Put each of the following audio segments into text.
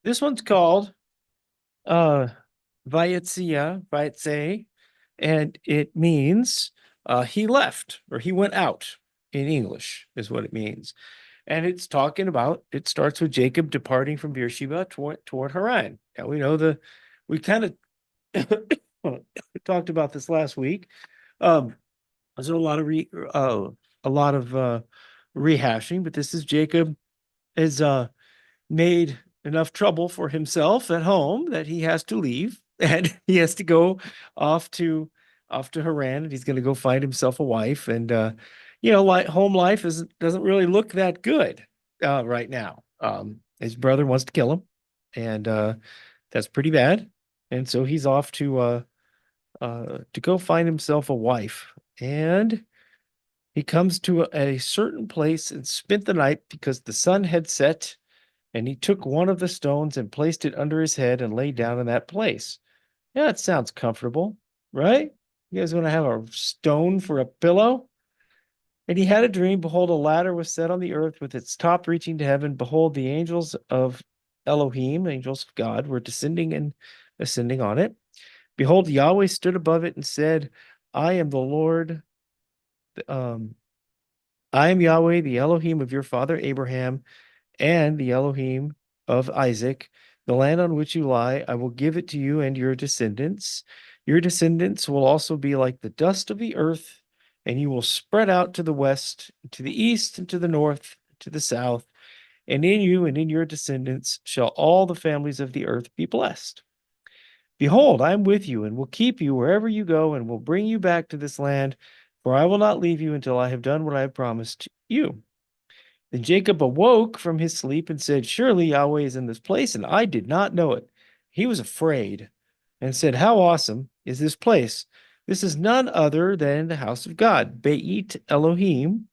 This one's called uh Vayetze, and it means he left or he went out in English is what it means. And it's talking about it starts with Jacob departing from Beersheba toward Haran. Now we kind of talked about this last week. Um, there's a lot of rehashing, but this is Jacob is made enough trouble for himself at home that he has to leave and he has to go off to Haran, and he's going to go find himself a wife. And like home life doesn't really look that good right now. His brother wants to kill him, and that's pretty bad. And so he's off to go find himself a wife. And he comes to a certain place and spent the night because the sun had set, and he took one of the stones and placed it under his head and lay down in that place. Yeah, it sounds comfortable, right? You guys want to have a stone for a pillow? And he had a dream. Behold, a ladder was set on the earth with its top reaching to heaven. Behold, the angels of Elohim, angels of God, were descending and ascending on it. Behold, Yahweh stood above it and said, I am the Lord. Um, I am Yahweh, the Elohim of your father Abraham, and the Elohim of Isaac. The land on which you lie, I will give it to you and your descendants. Your descendants will also be like the dust of the earth, and you will spread out to the west, to the east, and to the north, to the south. And in you and in your descendants shall all the families of the earth be blessed. Behold, I am with you and will keep you wherever you go and will bring you back to this land, for I will not leave you until I have done what I have promised you. Then Jacob awoke from his sleep and said, Surely Yahweh is in this place, and I did not know it. He was afraid and said, How awesome is this place! This is none other than the house of God, Beit Elohim,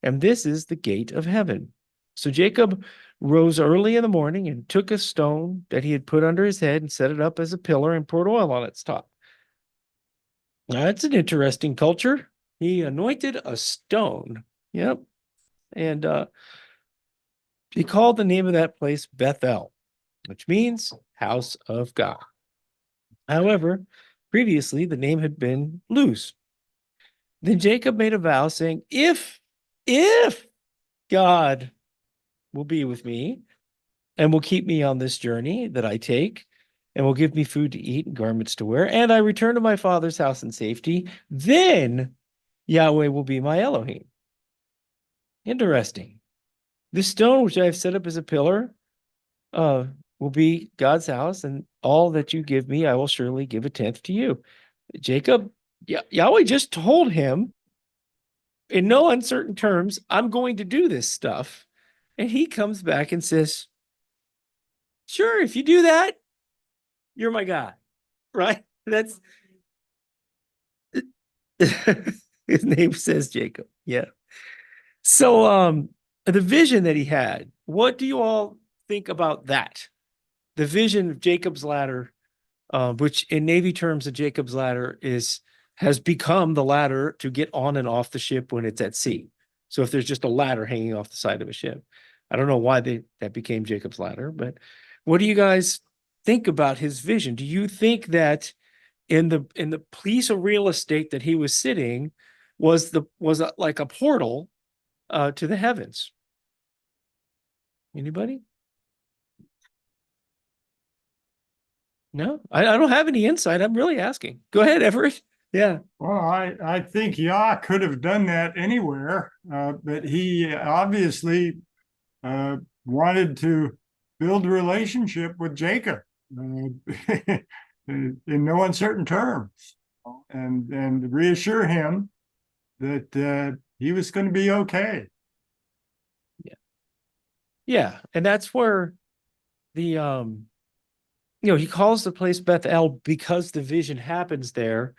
and this is the gate of heaven. So Jacob rose early in the morning and took a stone that he had put under his head and set it up as a pillar and poured oil on its top. Now, that's an interesting culture. He anointed a stone. Yep. And he called the name of that place Bethel, which means house of God. However, previously the name had been Luz. Then Jacob made a vow saying, if God will be with me and will keep me on this journey that I take and will give me food to eat and garments to wear, and I return to my father's house in safety, then Yahweh will be my Elohim. Interesting. This stone, which I have set up as a pillar, uh, will be God's house, and all that you give me, I will surely give a tenth to you. Jacob, Yahweh just told him in no uncertain terms, I'm going to do this stuff. And he comes back and says, Sure, if you do that, you're my God, right? That's his name says Jacob. Yeah. So the vision that he had, what do you all think about that? The vision of Jacob's ladder, which in Navy terms, the Jacob's ladder has become the ladder to get on and off the ship when it's at sea. So if there's just a ladder hanging off the side of a ship, I don't know why that became Jacob's ladder, but what do you guys think about his vision? Do you think that in the piece of real estate that he was sitting like a portal to the heavens? Anybody? No, I don't have any insight. I'm really asking. Go ahead, Everett. Yeah. Well, I think Yah could have done that anywhere, but he obviously wanted to build a relationship with Jacob in no uncertain terms, and reassure him that he was going to be okay. Yeah. Yeah. And that's where the he calls the place Bethel because the vision happens there.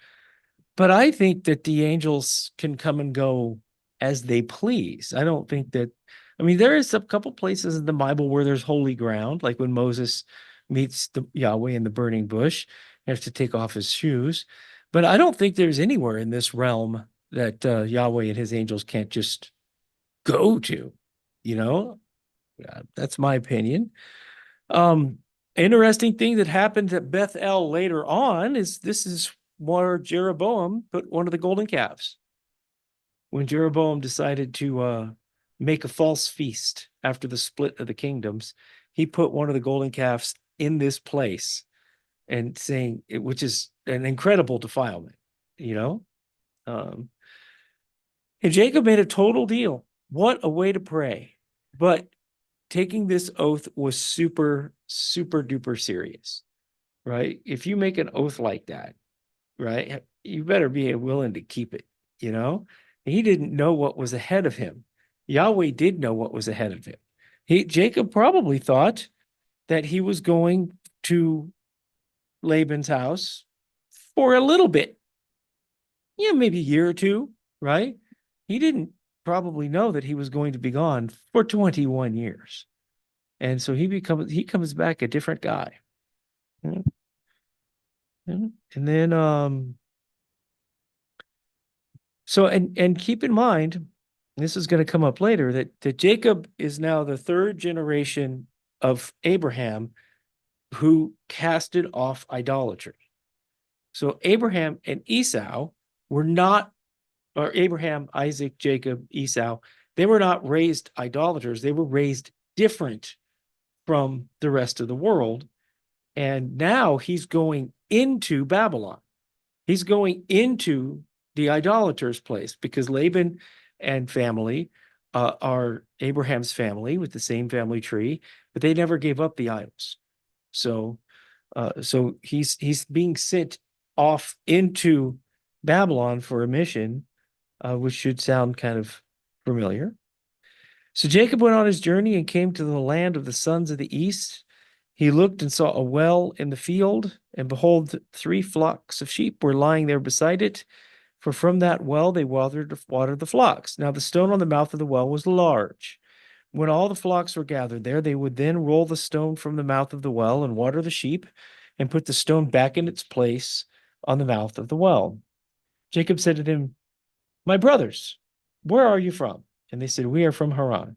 But I think that the angels can come and go as they please. I don't think that, I mean, there is a couple places in the Bible where there's holy ground, like when Moses meets the Yahweh in the burning bush, he has to take off his shoes. But I don't think there's anywhere in this realm that Yahweh and his angels can't just go to, you know? That's my opinion. Um, Interesting thing that happened at Bethel later on is this is where Jeroboam put one of the golden calves. When Jeroboam decided to make a false feast after the split of the kingdoms, he put one of the golden calves in this place and saying, which is an incredible defilement, you know? Um, and Jacob made a total deal. What a way to pray. But taking this oath was super, super duper serious, right? If you make an oath like that, right, you better be willing to keep it, you know? He didn't know what was ahead of him. Yahweh did know what was ahead of him. Jacob probably thought that he was going to Laban's house for a little bit, yeah, maybe a year or two, right? He didn't probably know that he was going to be gone for 21 years. And so he comes back a different guy. And then so and keep in mind, this is going to come up later, that Jacob is now the third generation of Abraham who casted off idolatry. So Abraham and Esau were not, or Abraham, Isaac, Jacob, Esau, they were not raised idolaters. They were raised different from the rest of the world. And now he's going into Babylon. He's going into the idolater's place because Laban and family are Abraham's family with the same family tree, but they never gave up the idols. So he's being sent off into Babylon for a mission, which should sound kind of familiar. So Jacob went on his journey and came to the land of the sons of the east. He looked and saw a well in the field, and behold, 3 flocks of sheep were lying there beside it. For from that well they watered the flocks. Now the stone on the mouth of the well was large. When all the flocks were gathered there, they would then roll the stone from the mouth of the well and water the sheep, and put the stone back in its place on the mouth of the well. Jacob said to them, "My brothers, where are you from?" And they said, "We are from Haran."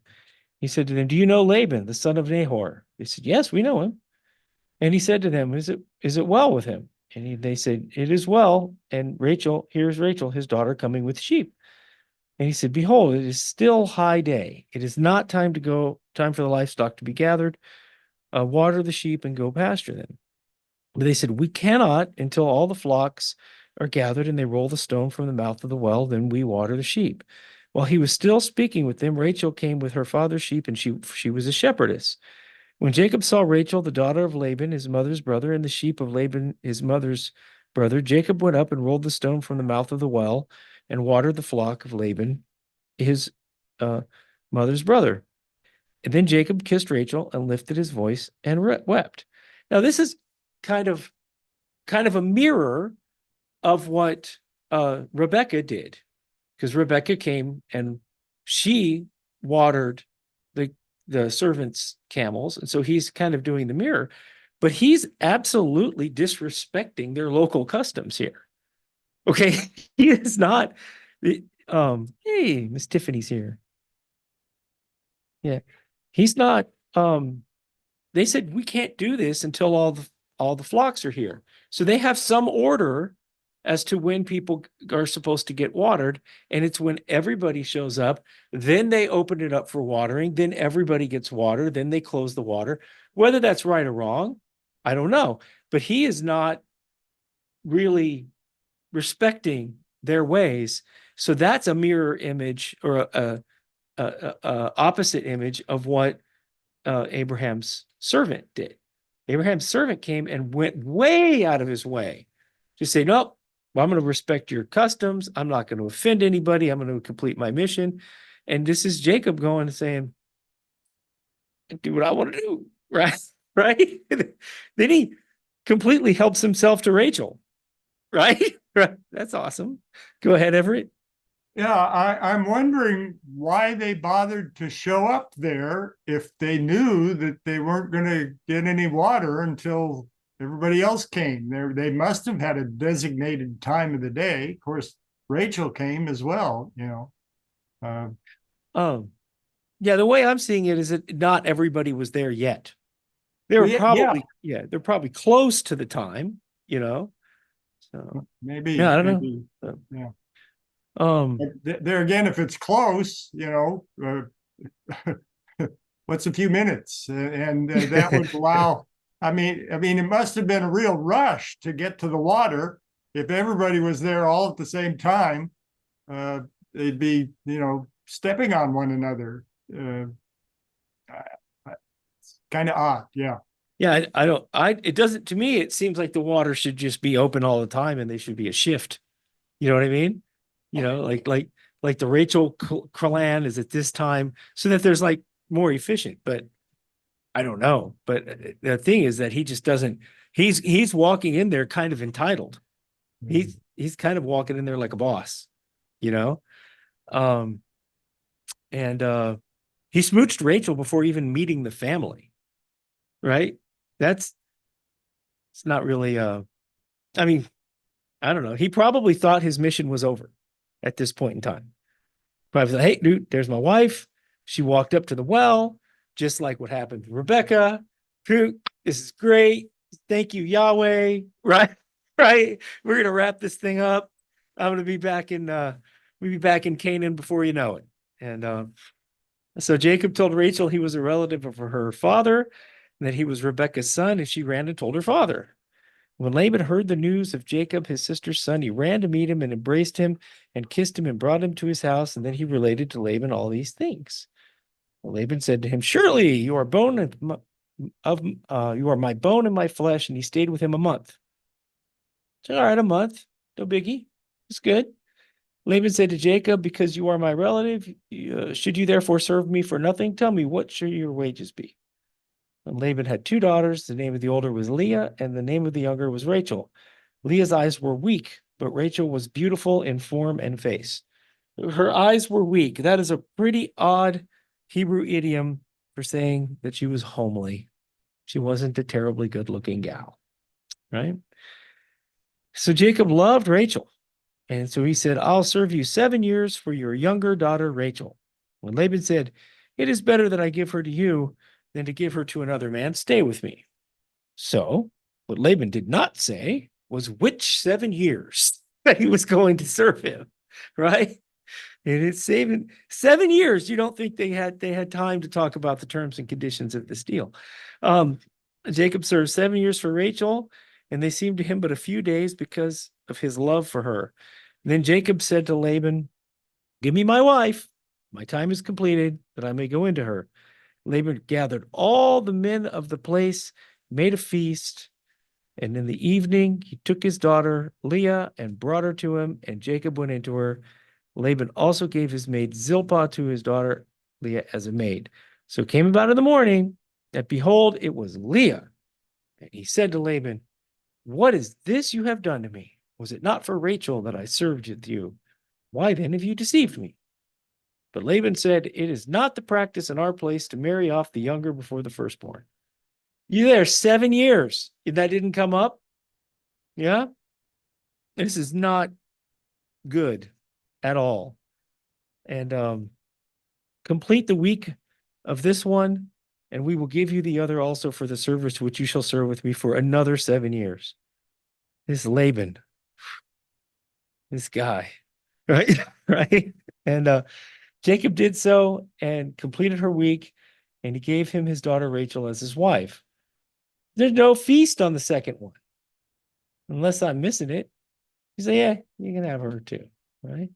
He said to them, "Do you know Laban, the son of Nahor?" They said, "Yes, we know him." And he said to them, Is it well with him?" And they said, "It is well." And here's Rachel, his daughter, coming with sheep. And he said, "Behold, it is still high day. It is not time for the livestock to be gathered. Water the sheep and go pasture them." But they said, "We cannot until all the flocks are gathered and they roll the stone from the mouth of the well, then we water the sheep." While he was still speaking with them, Rachel came with her father's sheep, and she was a shepherdess. When Jacob saw Rachel, the daughter of Laban, his mother's brother, and the sheep of Laban, his mother's brother, Jacob went up and rolled the stone from the mouth of the well and watered the flock of Laban, his uh, mother's brother. And then Jacob kissed Rachel and lifted his voice and wept. Now, this is kind of a mirror of what Rebecca did, because Rebecca came and she watered the servants' camels, and so he's kind of doing the mirror, but he's absolutely disrespecting their local customs here. Okay, he is not. Hey, Miss Tiffany's here. Yeah, he's not. They said we can't do this until all the flocks are here. So they have some order as to when people are supposed to get watered, and it's when everybody shows up. Then they open it up for watering. Then everybody gets water. Then they close the water. Whether that's right or wrong, I don't know. But he is not really respecting their ways. So that's a mirror image or a opposite image of what Abraham's servant did. Abraham's servant came and went way out of his way to say, "Nope, well, I'm going to respect your customs. I'm not going to offend anybody. I'm going to complete my mission." And this is Jacob going and saying, "Do what I want to do." Right. Right. Then he completely helps himself to Rachel. Right. Right. That's awesome. Go ahead, Everett. Yeah, I'm wondering why they bothered to show up there if they knew that they weren't going to get any water until everybody else came. They must have had a designated time of the day. Of course, Rachel came as well, you know. Yeah, the way I'm seeing it is that not everybody was there yet. They were Well, yeah, probably, yeah, they're probably close to the time, you know. So yeah, maybe, I don't know. maybe, So, yeah. um, There again, if it's close, what's a few minutes? And that would allow, it must have been a real rush to get to the water. If everybody was there all at the same time, uh, they'd be, stepping on one another. It's kind of odd. Yeah. yeah, it doesn't, to me, it seems like the water should just be open all the time and they should be a shift. You know what I mean? You know, like the Rachel Clan is at this time so that there's like more efficient, but I don't know. But the thing is that he just doesn't, he's walking in there kind of entitled. He's kind of walking in there like a boss, you know? Um, and he smooched Rachel before even meeting the family, right? That's it's not really I mean, I don't know. He probably thought his mission was over at this point in time. Probably like, hey, dude, there's my wife. She walked up to the well, just like what happened to Rebecca. Dude, this is great. Thank you, Yahweh. Right? Right. We're gonna wrap this thing up. I'm gonna be back in we'll be back in Canaan before you know it. And so Jacob told Rachel he was a relative of her father and that he was Rebekah's son, and she ran and told her father. When Laban heard the news of Jacob, his sister's son, he ran to meet him and embraced him and kissed him and brought him to his house. And then he related to Laban all these things. Well, Laban said to him, "Surely you are you are my bone and my flesh." And he stayed with him a month. So, all right, a month, no biggie. It's good. Laban said to Jacob, "Because you are my relative, should you therefore serve me for nothing? Tell me, what should your wages be?" And Laban had two daughters. The name of the older was Leah, and the name of the younger was Rachel. Leah's eyes were weak, but Rachel was beautiful in form and face. Her eyes were weak. That is a pretty odd Hebrew idiom for saying that she was homely. She wasn't a terribly good looking gal, right? So Jacob loved Rachel. And so he said, "I'll serve you 7 years for your younger daughter, Rachel." When Laban said, "It is better that I give her to you than to give her to another man, stay with me." So what Laban did not say was which 7 years that he was going to serve him, right? And it's saving 7 years. You don't think they had time to talk about the terms and conditions of this deal. Um, Jacob served 7 years for Rachel, and they seemed to him but a few days because of his love for her. And then Jacob said to Laban, "Give me my wife. My time is completed, that I may go into her." Laban gathered all the men of the place, made a feast, and in the evening he took his daughter Leah and brought her to him, and Jacob went into her. Laban also gave his maid Zilpah to his daughter Leah as a maid. So it came about in the morning that behold, it was Leah. And he said to Laban, "What is this you have done to me? Was it not for Rachel that I served with you? Why then have you deceived me?" But Laban said, "It is not the practice in our place to marry off the younger before the firstborn." You there 7 years. That didn't come up. Yeah. This is not good at all. And complete the week of this one, and we will give you the other also for the service which you shall serve with me for another 7 years. This Laban, this guy, right? Right. And Jacob did so and completed her week, and he gave him his daughter Rachel as his wife. There's no feast on the second one, unless I'm missing it. He said, "Yeah, you can have her too." Right.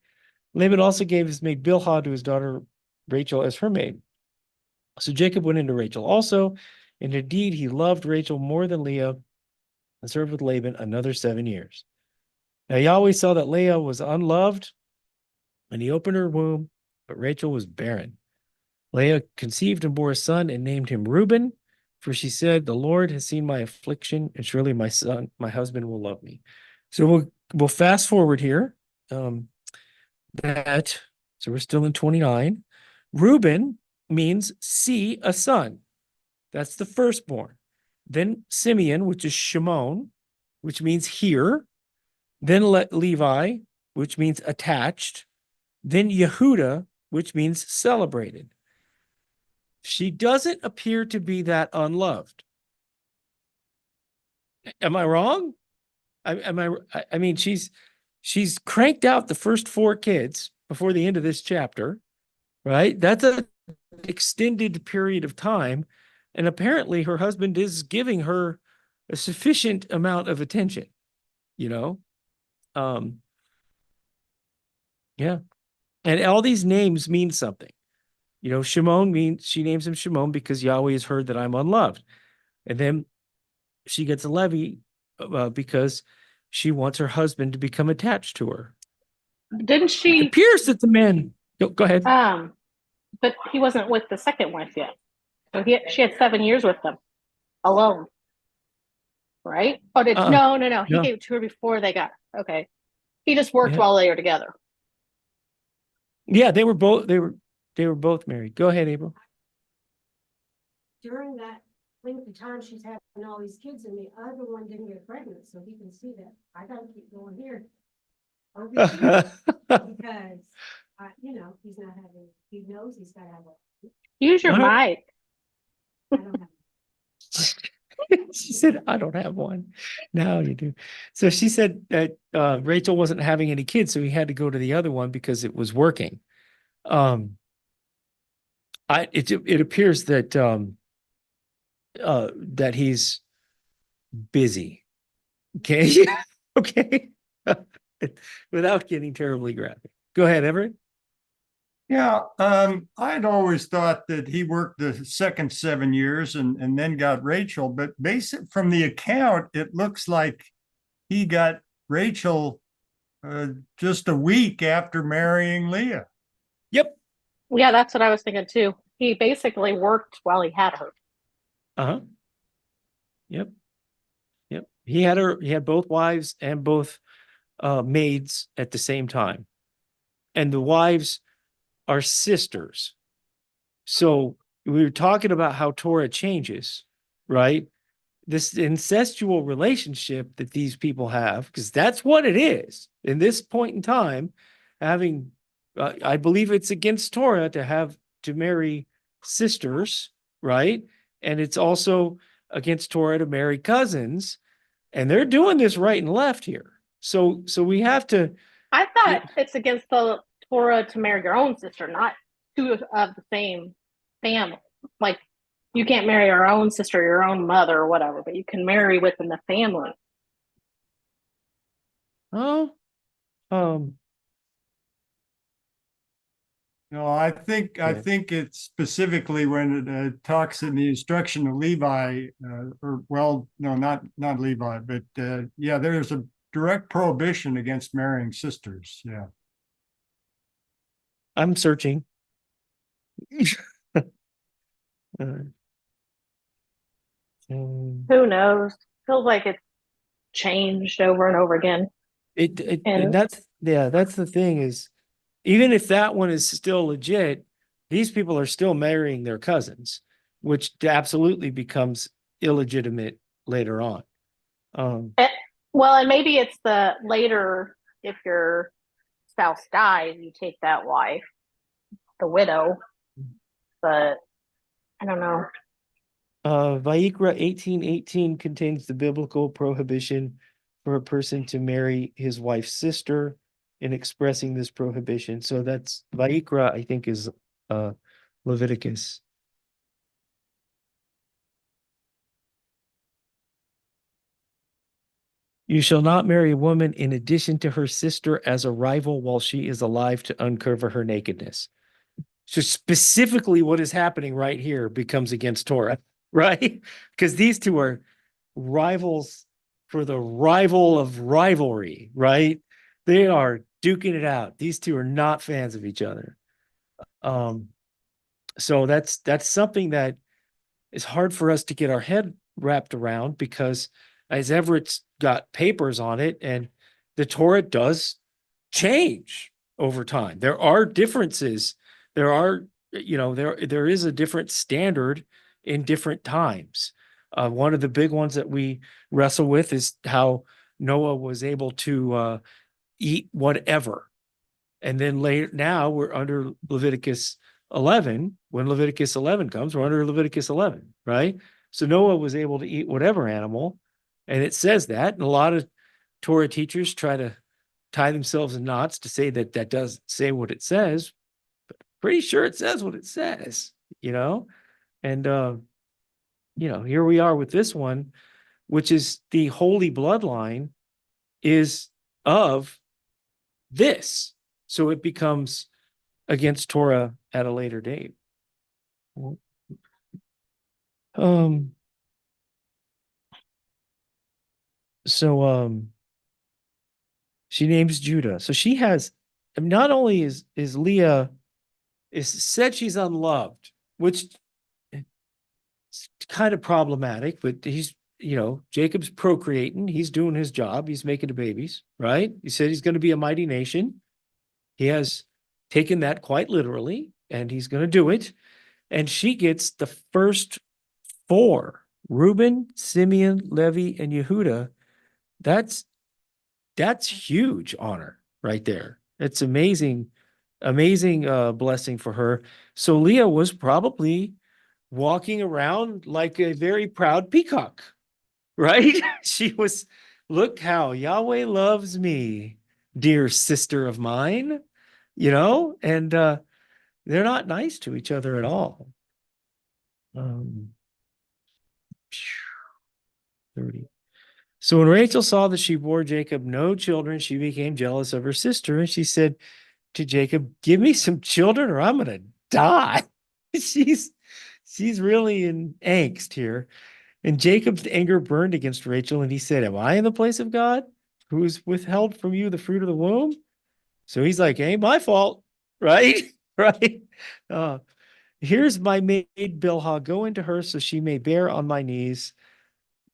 Laban also gave his maid Bilhah to his daughter Rachel as her maid. So Jacob went into Rachel also, and indeed he loved Rachel more than Leah and served with Laban another 7 years. Now Yahweh saw that Leah was unloved, and he opened her womb, but Rachel was barren. Leah conceived and bore a son and named him Reuben, for she said, "The Lord has seen my affliction, and surely my son, my husband, will love me." So we'll fast forward here. Um, that so we're still in 29. Reuben means see a son. That's the firstborn. Then Simeon, which is Shimon, which means hear. Then Levi, which means attached. Then Yehuda, which means celebrated. She doesn't appear to be that unloved. Am I wrong? I mean, she's cranked out the first 4 kids before the end of this chapter, right? That's a extended period of time. And apparently her husband is giving her a sufficient amount of attention, you know? Um, yeah. And all these names mean something. You know, Shimon means she names him Shimon because Yahweh has heard that I'm unloved. And then she gets a Levi because she wants her husband to become attached to her. Didn't It she? appears that the man, go ahead. But he wasn't with the second wife yet. So she had 7 years with them alone, right? Oh, no. He No. gave it to her before they got okay. He just worked Yeah. while they were together. Yeah, they were both married. Go ahead, April. During that length of time she's having all these kids and the other one didn't get pregnant, so he can see that I gotta keep going here. Over here, because he's not having, he knows he's gotta have a, Use your mic. I don't have. She said, I don't have one. Now you do. So she said that Rachel wasn't having any kids, so he had to go to the other one because it was working. It appears that that he's busy. Okay. Okay. Without getting terribly graphic. Go ahead, Everett. Yeah, I'd always thought that he worked the second 7 years and then got Rachel, but from the account, it looks like he got Rachel just a week after marrying Leah. Yep. Yeah, that's what I was thinking too. He basically worked while he had her. Uh-huh. Yep. Yep. He had both wives and both maids at the same time. And the wives are sisters. So we were talking about how Torah changes, right? This incestual relationship that these people have, because that's what it is in this point in time, having, I believe it's against Torah to marry sisters, right? And it's also against Torah to marry cousins, and they're doing this right and left here. So we have to. I thought it's against the Torah to marry your own sister, not two of the same family. Like, you can't marry your own sister, your own mother, or whatever, but you can marry within the family. Oh, No, I think it's specifically when it talks in the instruction of Levi, not Levi, but there's a direct prohibition against marrying sisters. Yeah. I'm searching. Who knows? Feels like it's changed over and over again. And that's the thing is, even if that one is still legit, these people are still marrying their cousins, which absolutely becomes illegitimate later on. Well, and maybe it's the later, if your spouse dies, you take that wife, the widow, but I don't know. Vayikra 18:18 contains the biblical prohibition for a person to marry his wife's sister in expressing this prohibition. So that's Vayikra, I think, is Leviticus. You shall not marry a woman in addition to her sister as a rival while she is alive to uncover her nakedness. So specifically what is happening right here becomes against Torah, right? Because these two are rivals for the rival of rivalry, right? They are duking it out. These two are not fans of each other. So that's something that is hard for us to get our head wrapped around, because as Everett's got papers on it, and the Torah does change over time. There are differences. There are, there is a different standard in different times. One of the big ones that we wrestle with is how Noah was able to eat whatever. And then later, now we're under Leviticus 11. When Leviticus 11 comes, we're under Leviticus 11, right? So Noah was able to eat whatever animal, And it says that, and a lot of Torah teachers try to tie themselves in knots to say that that doesn't say what it says. But pretty sure it says what it says, you know? And, here we are with this one, which is the holy bloodline is of this. So it becomes against Torah at a later date. So she names Judah. So she has, not only is Leah is said she's unloved, which is kind of problematic, but Jacob's procreating, he's doing his job, he's making the babies, right? He said he's going to be a mighty nation. He has taken that quite literally, and he's going to do it. And she gets the first four: Reuben, Simeon, Levi, and Yehuda. That's huge honor right there. It's amazing blessing for her. So Leah was probably walking around like a very proud peacock, right? She was, look how Yahweh loves me, dear sister of mine, and they're not nice to each other at all. 30. So when Rachel saw that she bore Jacob no children, she became jealous of her sister, and she said to Jacob, "Give me some children or I'm gonna die." she's really in angst here. And Jacob's anger burned against Rachel, and he said, "Am I in the place of God, who's withheld from you the fruit of the womb?" So he's like, "Ain't my fault," right? Right. Here's my maid Bilhah. Go into her so she may bear on my knees,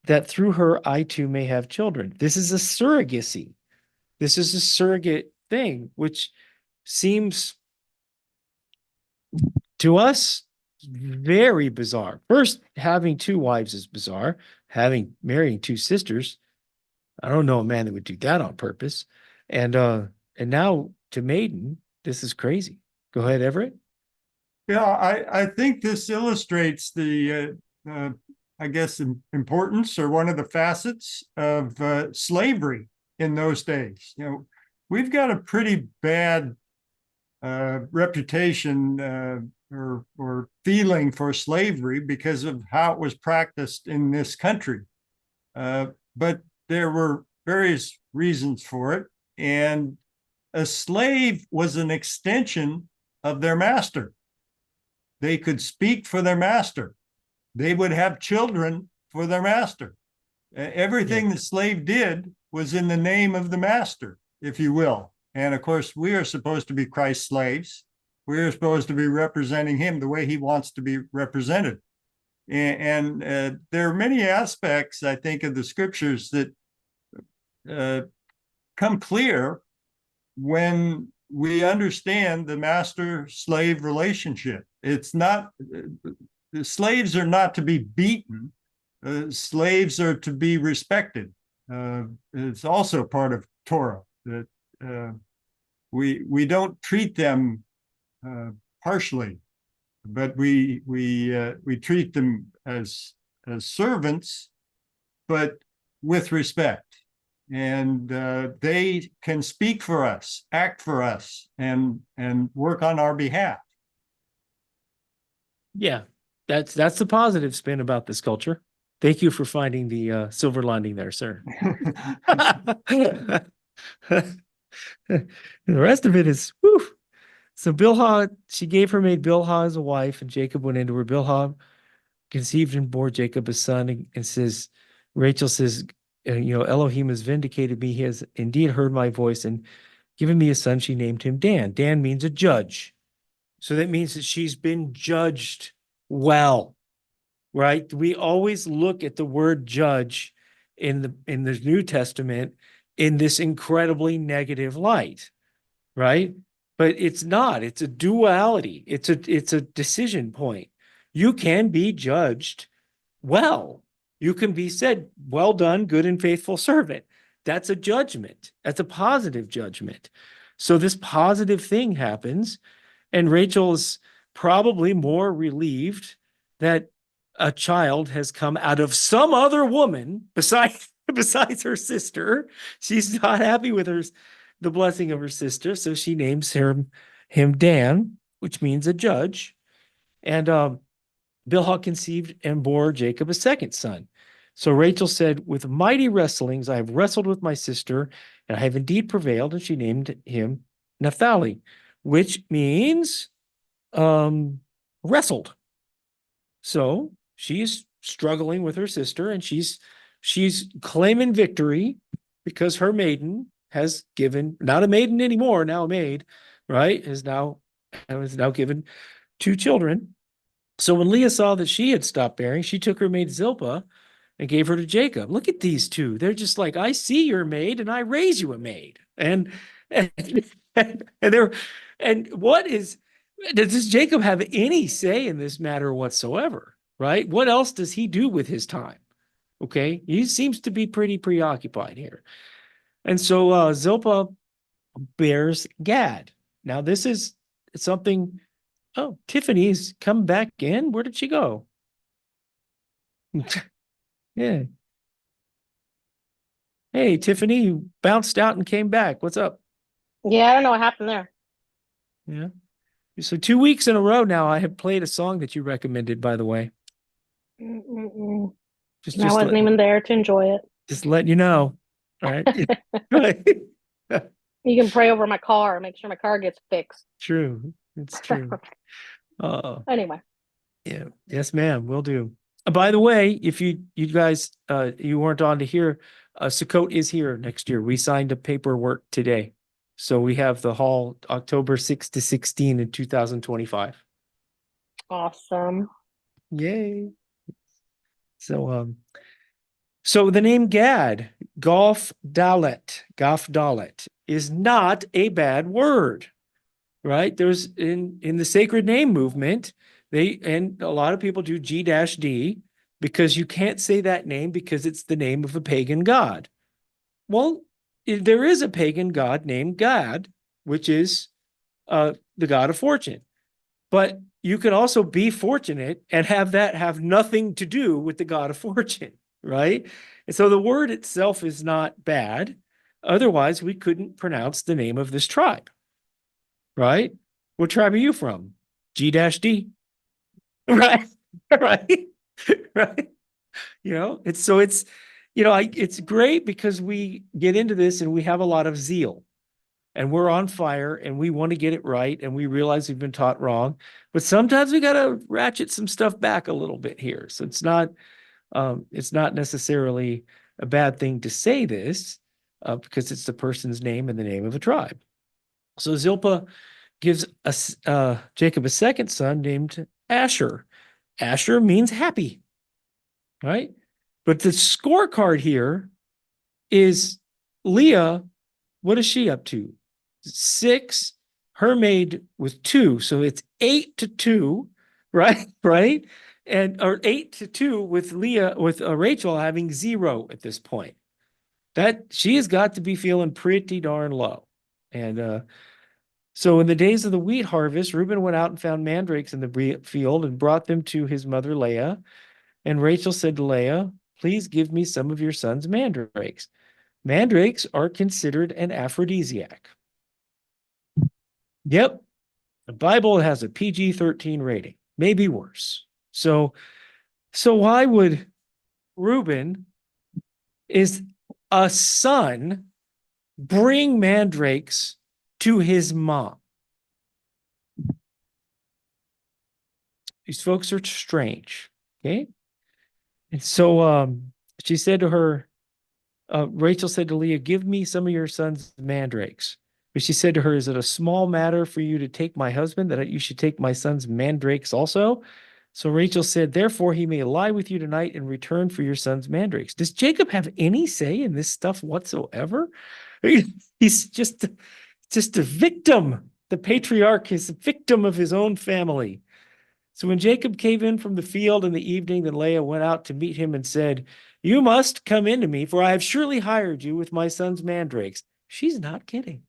that through her I too may have children. This is a surrogacy. This is a surrogate thing, which seems to us very bizarre. First, having two wives is bizarre. Marrying two sisters, I don't know a man that would do that on purpose. And now to maiden, this is crazy. Go ahead, Everett. Yeah, I think this illustrates the I guess importance, or one of the facets of slavery in those days. We've got a pretty bad reputation or feeling for slavery because of how it was practiced in this country. But there were various reasons for it, and a slave was an extension of their master. They could speak for their master. They would have children for their master. Everything the slave did was in the name of the master, if you will. And of course, we are supposed to be Christ's slaves. We are supposed to be representing him the way he wants to be represented. And there are many aspects, I think, of the scriptures that come clear when we understand the master-slave relationship. It's not, the slaves are not to be beaten. Slaves are to be respected. It's also part of Torah that we don't treat them harshly, but we treat them as servants, but with respect. And they can speak for us, act for us, and work on our behalf. Yeah, that's the positive spin about this culture. Thank you for finding the silver lining there, sir. The rest of it is, whew. So Bilhah, she gave her maid Bilhah as a wife, and Jacob went into her. Bilhah conceived and bore Jacob a son, and says, Rachel says, Elohim has vindicated me. He has indeed heard my voice and given me a son. She named him Dan. Dan means a judge. So that means that she's been judged well, right? We always look at the word judge in the New Testament in this incredibly negative light, right? But it's not. It's a duality. It's a decision point. You can be judged well. You can be said, "Well done, good and faithful servant." That's a judgment. That's a positive judgment. So this positive thing happens, and Rachel's probably more relieved that a child has come out of some other woman besides besides her sister. She's not happy with the blessing of her sister, so she names him Dan, which means a judge. And Bilhah conceived and bore Jacob a second son. So Rachel said, with mighty wrestlings, I have wrestled with my sister, and I have indeed prevailed. And she named him Naphtali, which means wrestled. So she's struggling with her sister, and she's claiming victory because her maiden has given, not a maiden anymore, now a maid, right? Is now given 2 children. So when Leah saw that she had stopped bearing, she took her maid Zilpah and gave her to Jacob. Look at these two. They're just like, I see your maid and I raise you a maid. And does Jacob have any say in this matter whatsoever? Right? What else does he do with his time? Okay. He seems to be pretty preoccupied here. And so Zilpah bears Gad. Now this is something. Oh, Tiffany's come back in. Where did she go? Yeah. Hey, Tiffany, you bounced out and came back. What's up? Yeah, I don't know what happened there. Yeah. So 2 weeks in a row now, I have played a song that you recommended, by the way. Mm-mm-mm. Just I wasn't even there to enjoy it. just letting you know. All right. Right. You can pray over my car, make sure my car gets fixed. True. It's true. Anyway. Yeah. Yes, ma'am. Will do. By the way, if you guys you weren't on to hear, Sukkot is here next year. We signed a paperwork today. So we have the hall October 6 to 16 in 2025. Awesome. Yay. So so the name Gad, Gaf Dalet, is not a bad word. Right? There's in the sacred name movement, and a lot of people do G-D because you can't say that name because it's the name of a pagan god. Well, there is a pagan god named Gad, which is the god of fortune. But you can also be fortunate and have that have nothing to do with the god of fortune, right? And so the word itself is not bad. Otherwise, we couldn't pronounce the name of this tribe. Right? What tribe are you from? G-D. Right. Right. Right. It's great because we get into this and we have a lot of zeal and we're on fire and we want to get it right. And we realize we've been taught wrong, but sometimes we got to ratchet some stuff back a little bit here. So it's not necessarily a bad thing to say this because it's the person's name and the name of a tribe. So Zilpah gives Jacob a second son named Asher. Asher means happy, right? But the scorecard here is Leah. What is she up to? 6, her maid with 2. So it's 8-2, right? Right? Or 8-2 with Leah, with Rachel having 0 at this point. That she has got to be feeling pretty darn low. And so in the days of the wheat harvest, Reuben went out and found mandrakes in the field and brought them to his mother Leah. And Rachel said to Leah, please give me some of your son's mandrakes. Mandrakes are considered an aphrodisiac. Yep. The Bible has a PG-13 rating, maybe worse. So why would Reuben, is a son, bring mandrakes to his mom? These folks are strange. Okay. And so she said to her, Rachel said to Leah, give me some of your son's mandrakes. But she said to her, is it a small matter for you to take my husband, that you should take my son's mandrakes also? So Rachel said, therefore he may lie with you tonight in return for your son's mandrakes. Does Jacob have any say in this stuff whatsoever? He's just a victim. The patriarch is a victim of his own family. So when Jacob came in from the field in the evening, then Leah went out to meet him and said, you must come in to me, for I have surely hired you with my son's mandrakes. She's not kidding.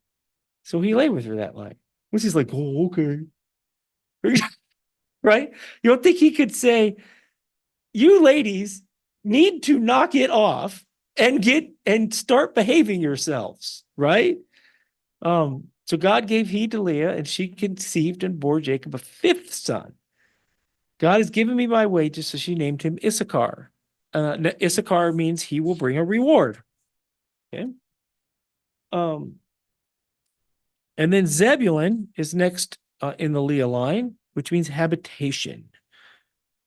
So he lay with her that night. Which is like, oh, okay. Right? You don't think he could say, you ladies need to knock it off and start behaving yourselves, right? So God gave heed to Leah, and she conceived and bore Jacob a fifth son. God has given me my wages, so she named him Issachar. Issachar means he will bring a reward. Okay. And then Zebulun is next in the Leah line, which means habitation.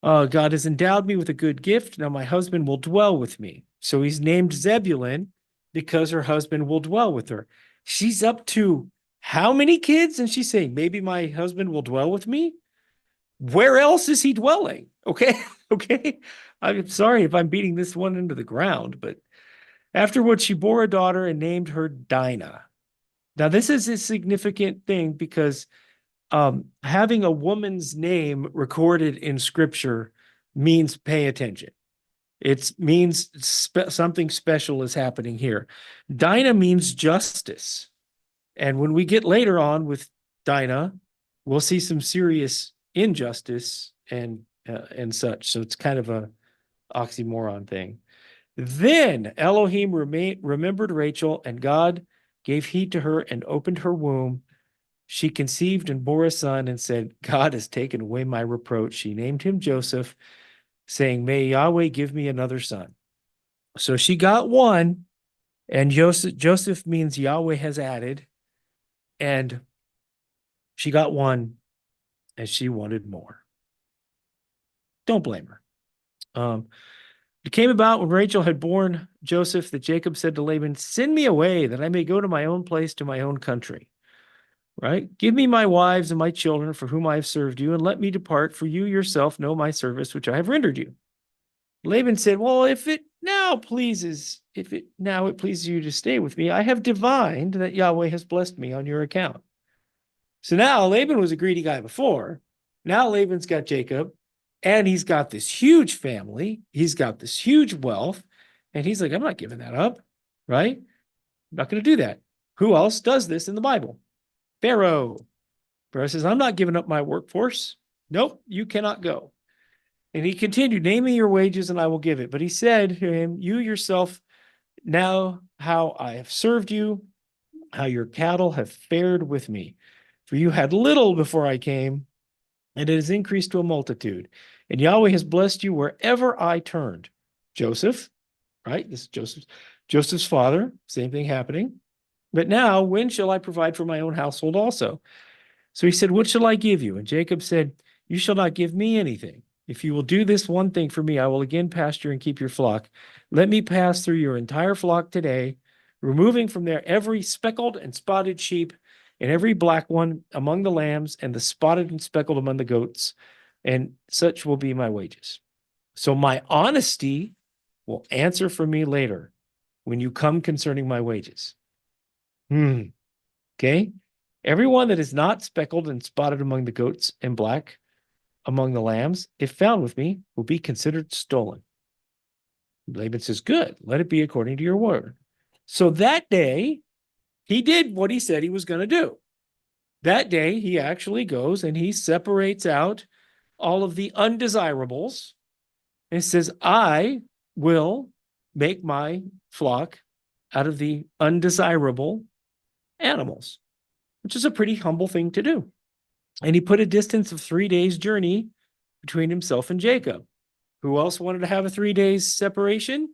God has endowed me with a good gift. Now my husband will dwell with me. So he's named Zebulun because her husband will dwell with her. She's up to how many kids? And she's saying, maybe my husband will dwell with me. Where else is he dwelling? Okay. Okay. I'm sorry if I'm beating this one into the ground, but afterwards she bore a daughter and named her Dinah. Now, this is a significant thing because having a woman's name recorded in scripture means pay attention. It means something special is happening here. Dinah means justice. And when we get later on with Dinah, we'll see some serious injustice and such. So it's kind of a oxymoron thing. Then Elohim remembered Rachel, and God gave heed to her and opened her womb. She conceived and bore a son and said, God has taken away my reproach. She named him Joseph, saying, may Yahweh give me another son. So she got one, and Joseph means Yahweh has added, and she got one, and she wanted more. Don't blame her. It came about when Rachel had borne Joseph that Jacob said to Laban, send me away that I may go to my own place, to my own country. Right? Give me my wives and my children for whom I have served you, and let me depart, for you yourself know my service which I have rendered you. Laban said, well, if it pleases you to stay with me, I have divined that Yahweh has blessed me on your account. So now Laban was a greedy guy before. Now Laban's got Jacob, and he's got this huge family. He's got this huge wealth, and he's like, I'm not giving that up, right? I'm not going to do that. Who else does this in the Bible? Pharaoh. Pharaoh says, I'm not giving up my workforce. Nope, you cannot go. And he continued, name me your wages and I will give it. But he said to him, you yourself know how I have served you, how your cattle have fared with me. For you had little before I came, and it has increased to a multitude. And Yahweh has blessed you wherever I turned. Joseph, right? This is Joseph's father, same thing happening. But now, when shall I provide for my own household also? So he said, what shall I give you? And Jacob said, you shall not give me anything. If you will do this one thing for me, I will again pasture and keep your flock. Let me pass through your entire flock today, removing from there every speckled and spotted sheep and every black one among the lambs and the spotted and speckled among the goats, and such will be my wages. So my honesty will answer for me later when you come concerning my wages. Okay. Everyone that is not speckled and spotted among the goats and black among the lambs, if found with me, will be considered stolen. Laban says, good, let it be according to your word. So that day, he did what he said he was going to do. That day, he actually goes and he separates out all of the undesirables and says, I will make my flock out of the undesirable animals, which is a pretty humble thing to do. And he put a distance of 3 days' journey between himself and Jacob. Who else wanted to have a 3 days separation?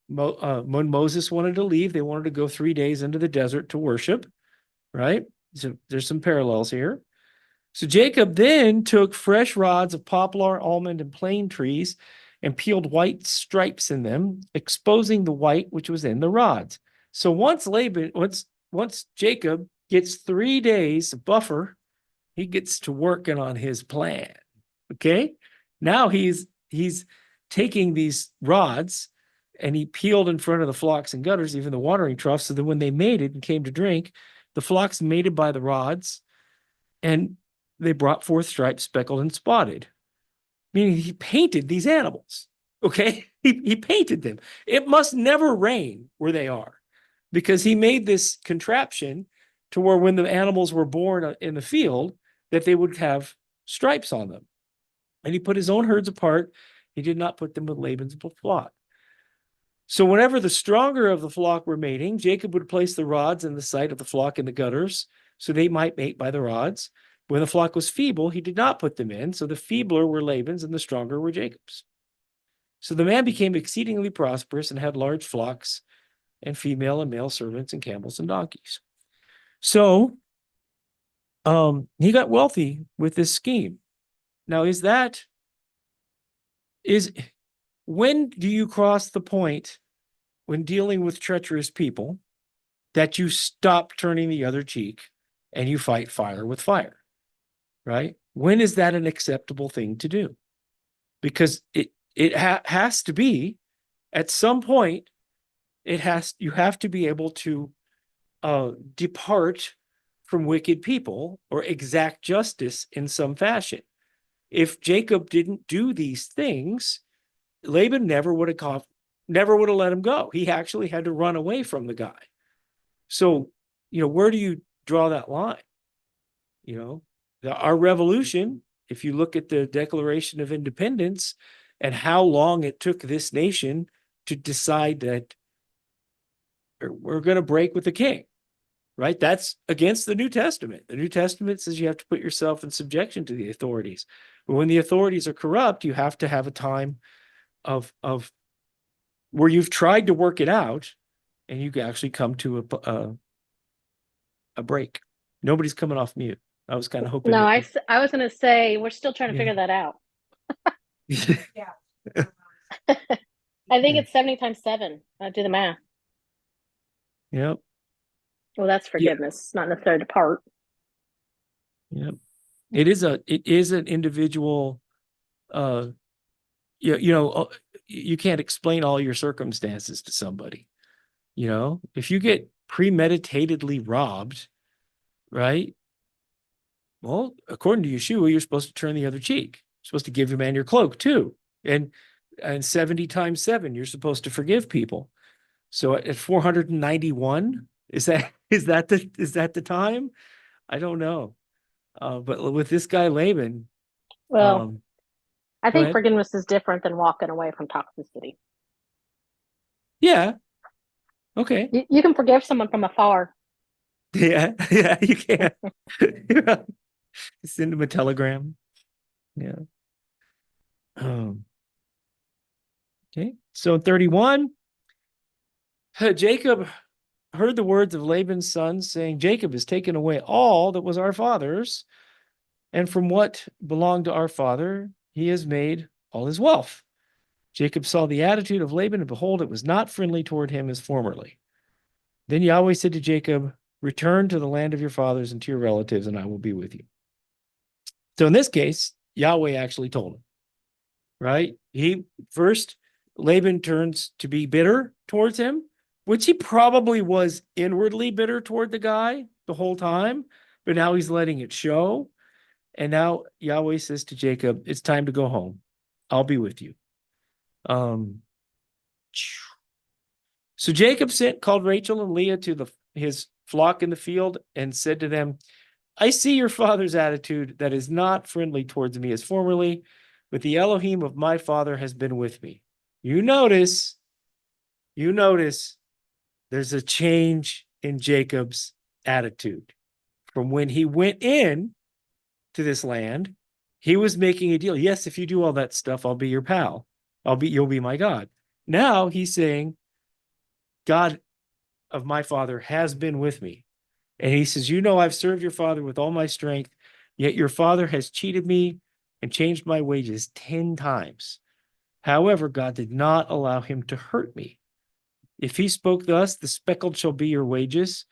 When Moses wanted to leave, they wanted to go 3 days into the desert to worship, right? So there's some parallels here. So Jacob then took fresh rods of poplar, almond, and plane trees and peeled white stripes in them, exposing the white which was in the rods. So once Jacob gets 3 days buffer, he gets to working on his plan. Okay. Now he's taking these rods and he peeled in front of the flocks and gutters, even the watering troughs, so that when they mated and came to drink, the flocks mated by the rods, and they brought forth stripes, speckled and spotted. Meaning he painted these animals. Okay. He painted them. It must never rain where they are, because he made this contraption to where when the animals were born in the field, that they would have stripes on them. And he put his own herds apart. He did not put them with Laban's flock. So whenever the stronger of the flock were mating, Jacob would place the rods in the sight of the flock in the gutters, so they might mate by the rods. When the flock was feeble, he did not put them in, so the feebler were Laban's and the stronger were Jacob's. So the man became exceedingly prosperous and had large flocks and female and male servants and camels and donkeys. So he got wealthy with this scheme. Now, when do you cross the point when dealing with treacherous people that you stop turning the other cheek and you fight fire with fire, right? When is that an acceptable thing to do? Because it has to be at some point. You have to be able to depart from wicked people or exact justice in some fashion. If Jacob didn't do these things, Laban never would have let him go. He actually had to run away from the guy. So, where do you draw that line? Our revolution, if you look at the Declaration of Independence and how long it took this nation to decide that we're going to break with the king, right? That's against the New Testament. The New Testament says you have to put yourself in subjection to the authorities. But when the authorities are corrupt, you have to have a time of where you've tried to work it out and you can actually come to a break. Nobody's coming off mute. I was kind of hoping. No, I was going to say, we're still trying to figure that out. Yeah. I think it's 70 times 7. Do the math. Yep. Well, that's forgiveness. It's not necessarily to part. Yep. It is an individual, you can't explain all your circumstances to somebody. If you get premeditatedly robbed, right? Well, according to Yeshua, you're supposed to turn the other cheek. You're supposed to give your man your cloak too. And 70 times 7, you're supposed to forgive people. So at 491, is that the time? I don't know. But with this guy Laban, Well, I think ahead. forgiveness is different than walking away from toxicity. Yeah. Okay. You can forgive someone from afar. Yeah, you can. Send him a telegram. Yeah. Okay. So 31, Jacob heard the words of Laban's sons saying, Jacob has taken away all that was our father's, and from what belonged to our father, he has made all his wealth. Jacob saw the attitude of Laban, and behold, it was not friendly toward him as formerly. Then Yahweh said to Jacob, return to the land of your fathers and to your relatives, and I will be with you. So in this case, Yahweh actually told him, right? Laban turns to be bitter towards him, which he probably was inwardly bitter toward the guy the whole time, but now he's letting it show. And now Yahweh says to Jacob, it's time to go home. I'll be with you. So Jacob called Rachel and Leah to his flock in the field and said to them, I see your father's attitude that is not friendly towards me as formerly, but the Elohim of my father has been with me. You notice there's a change in Jacob's attitude. From when he went in to this land, he was making a deal. Yes, if you do all that stuff, I'll be your pal. You'll be my God. Now he's saying, God of my father has been with me. And he says, I've served your father with all my strength, yet your father has cheated me and changed my wages 10 times. However, God did not allow him to hurt me. If he spoke thus, the speckled shall be your wages.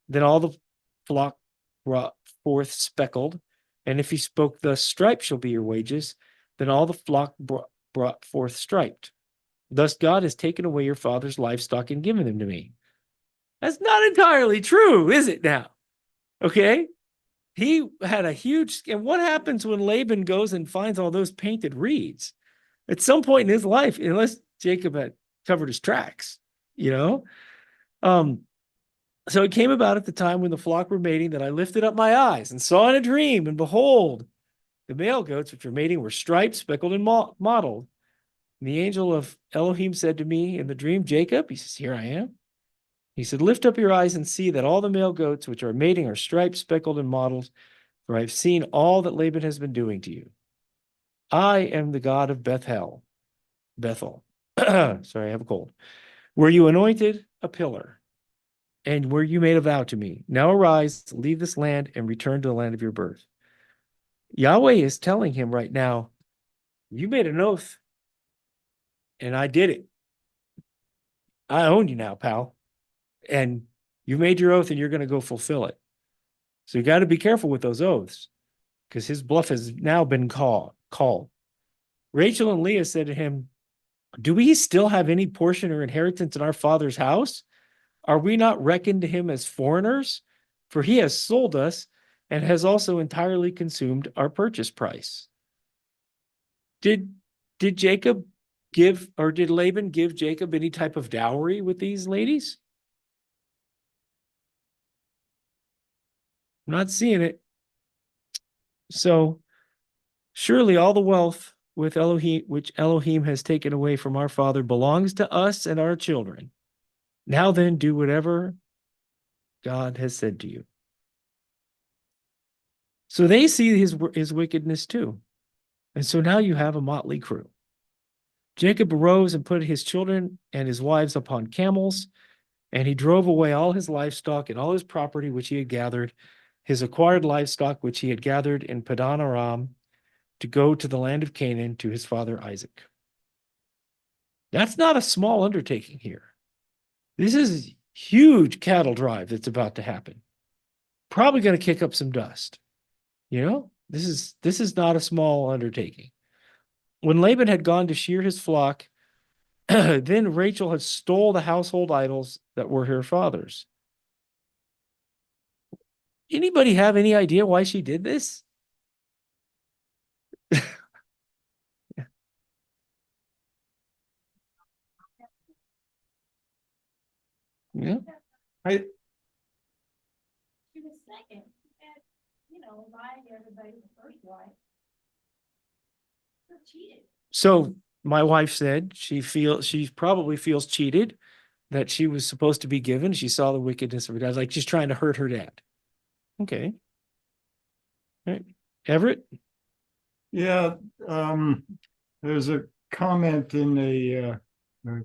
Then all the flock brought forth speckled. And if he spoke thus, striped shall be your wages. Then all the flock brought forth striped. Thus God has taken away your father's livestock and given them to me. That's not entirely true, is it now? Okay. He had a huge, and what happens when Laban goes and finds all those painted reeds? At some point in his life, unless Jacob had covered his tracks, So it came about at the time when the flock were mating that I lifted up my eyes and saw in a dream, and behold, the male goats which were mating were striped, speckled, and mottled. And the angel of Elohim said to me in the dream, Jacob, he says, here I am. He said, lift up your eyes and see that all the male goats which are mating are striped, speckled, and mottled, for I have seen all that Laban has been doing to you. I am the God of Bethel. Sorry, I have a cold. Where you anointed a pillar, and where you made a vow to me. Now arise, leave this land, and return to the land of your birth. Yahweh is telling him right now, you made an oath, and I did it. I own you now, pal. And you made your oath, and you're going to go fulfill it. So you got to be careful with those oaths, because his bluff has now been called. Rachel and Leah said to him, do we still have any portion or inheritance in our father's house? Are we not reckoned to him as foreigners? For he has sold us and has also entirely consumed our purchase price. Did Jacob give, or did Laban give Jacob any type of dowry with these ladies? I'm not seeing it. So surely all the wealth with Elohim, which Elohim has taken away from our father, belongs to us and our children. Now then, do whatever God has said to you. So they see his wickedness too. And so now you have a motley crew. Jacob arose and put his children and his wives upon camels, and he drove away all his livestock and all his property which he had gathered, his acquired livestock which he had gathered in Padan Aram, to go to the land of Canaan to his father Isaac. That's not a small undertaking here. This is a huge cattle drive that's about to happen. Probably going to kick up some dust. You know, this is not a small undertaking. When Laban had gone to shear his flock, then Rachel had stole the household idols that were her father's. Anybody have any idea why she did this? Yeah. She was second, and, lying to everybody the first wife. She cheated. So my wife said she probably feels cheated that she was supposed to be given. She saw the wickedness of her dad, like she's trying to hurt her dad. Okay. All right. Everett? Yeah, there's a comment in a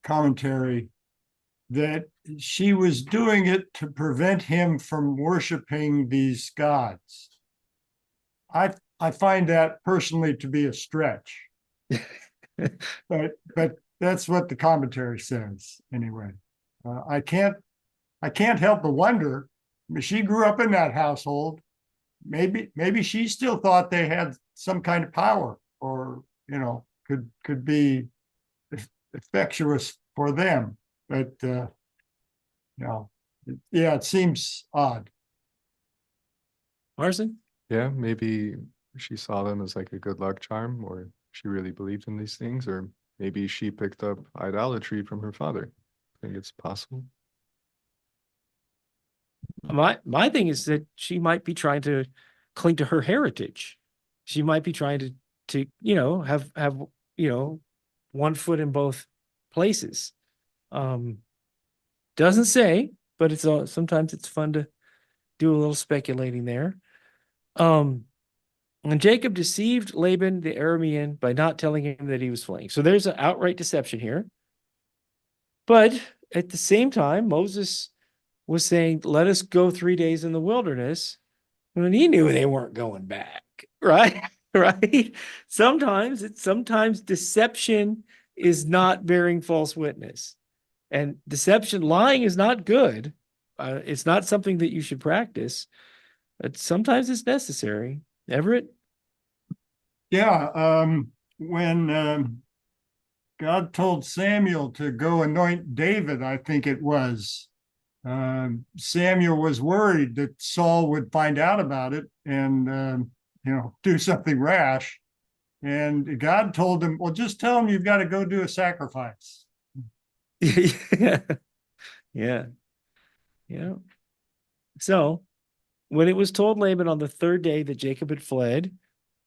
commentary that she was doing it to prevent him from worshiping these gods. I find that personally to be a stretch, but that's what the commentary says anyway. I can't help but wonder. I mean, she grew up in that household. Maybe she still thought they had some kind of power, or could be effectuous for them. But it seems odd. Marson? Yeah, maybe she saw them as like a good luck charm, or she really believed in these things, or maybe she picked up idolatry from her father. I think it's possible. My thing is that she might be trying to cling to her heritage. She might be trying to have one foot in both places. Doesn't say, but sometimes it's fun to do a little speculating there. And Jacob deceived Laban the Aramean by not telling him that he was fleeing. So there's an outright deception here. But at the same time, Moses was saying, let us go 3 days in the wilderness, when he knew they weren't going back, right? Right? Sometimes deception is not bearing false witness. And lying is not good. It's not something that you should practice, but sometimes it's necessary. Everett? Yeah, when God told Samuel to go anoint David, I think it was, Samuel was worried that Saul would find out about it and do something rash. And God told him, well, just tell him you've got to go do a sacrifice. Yeah. So when it was told Laban on the third day that Jacob had fled,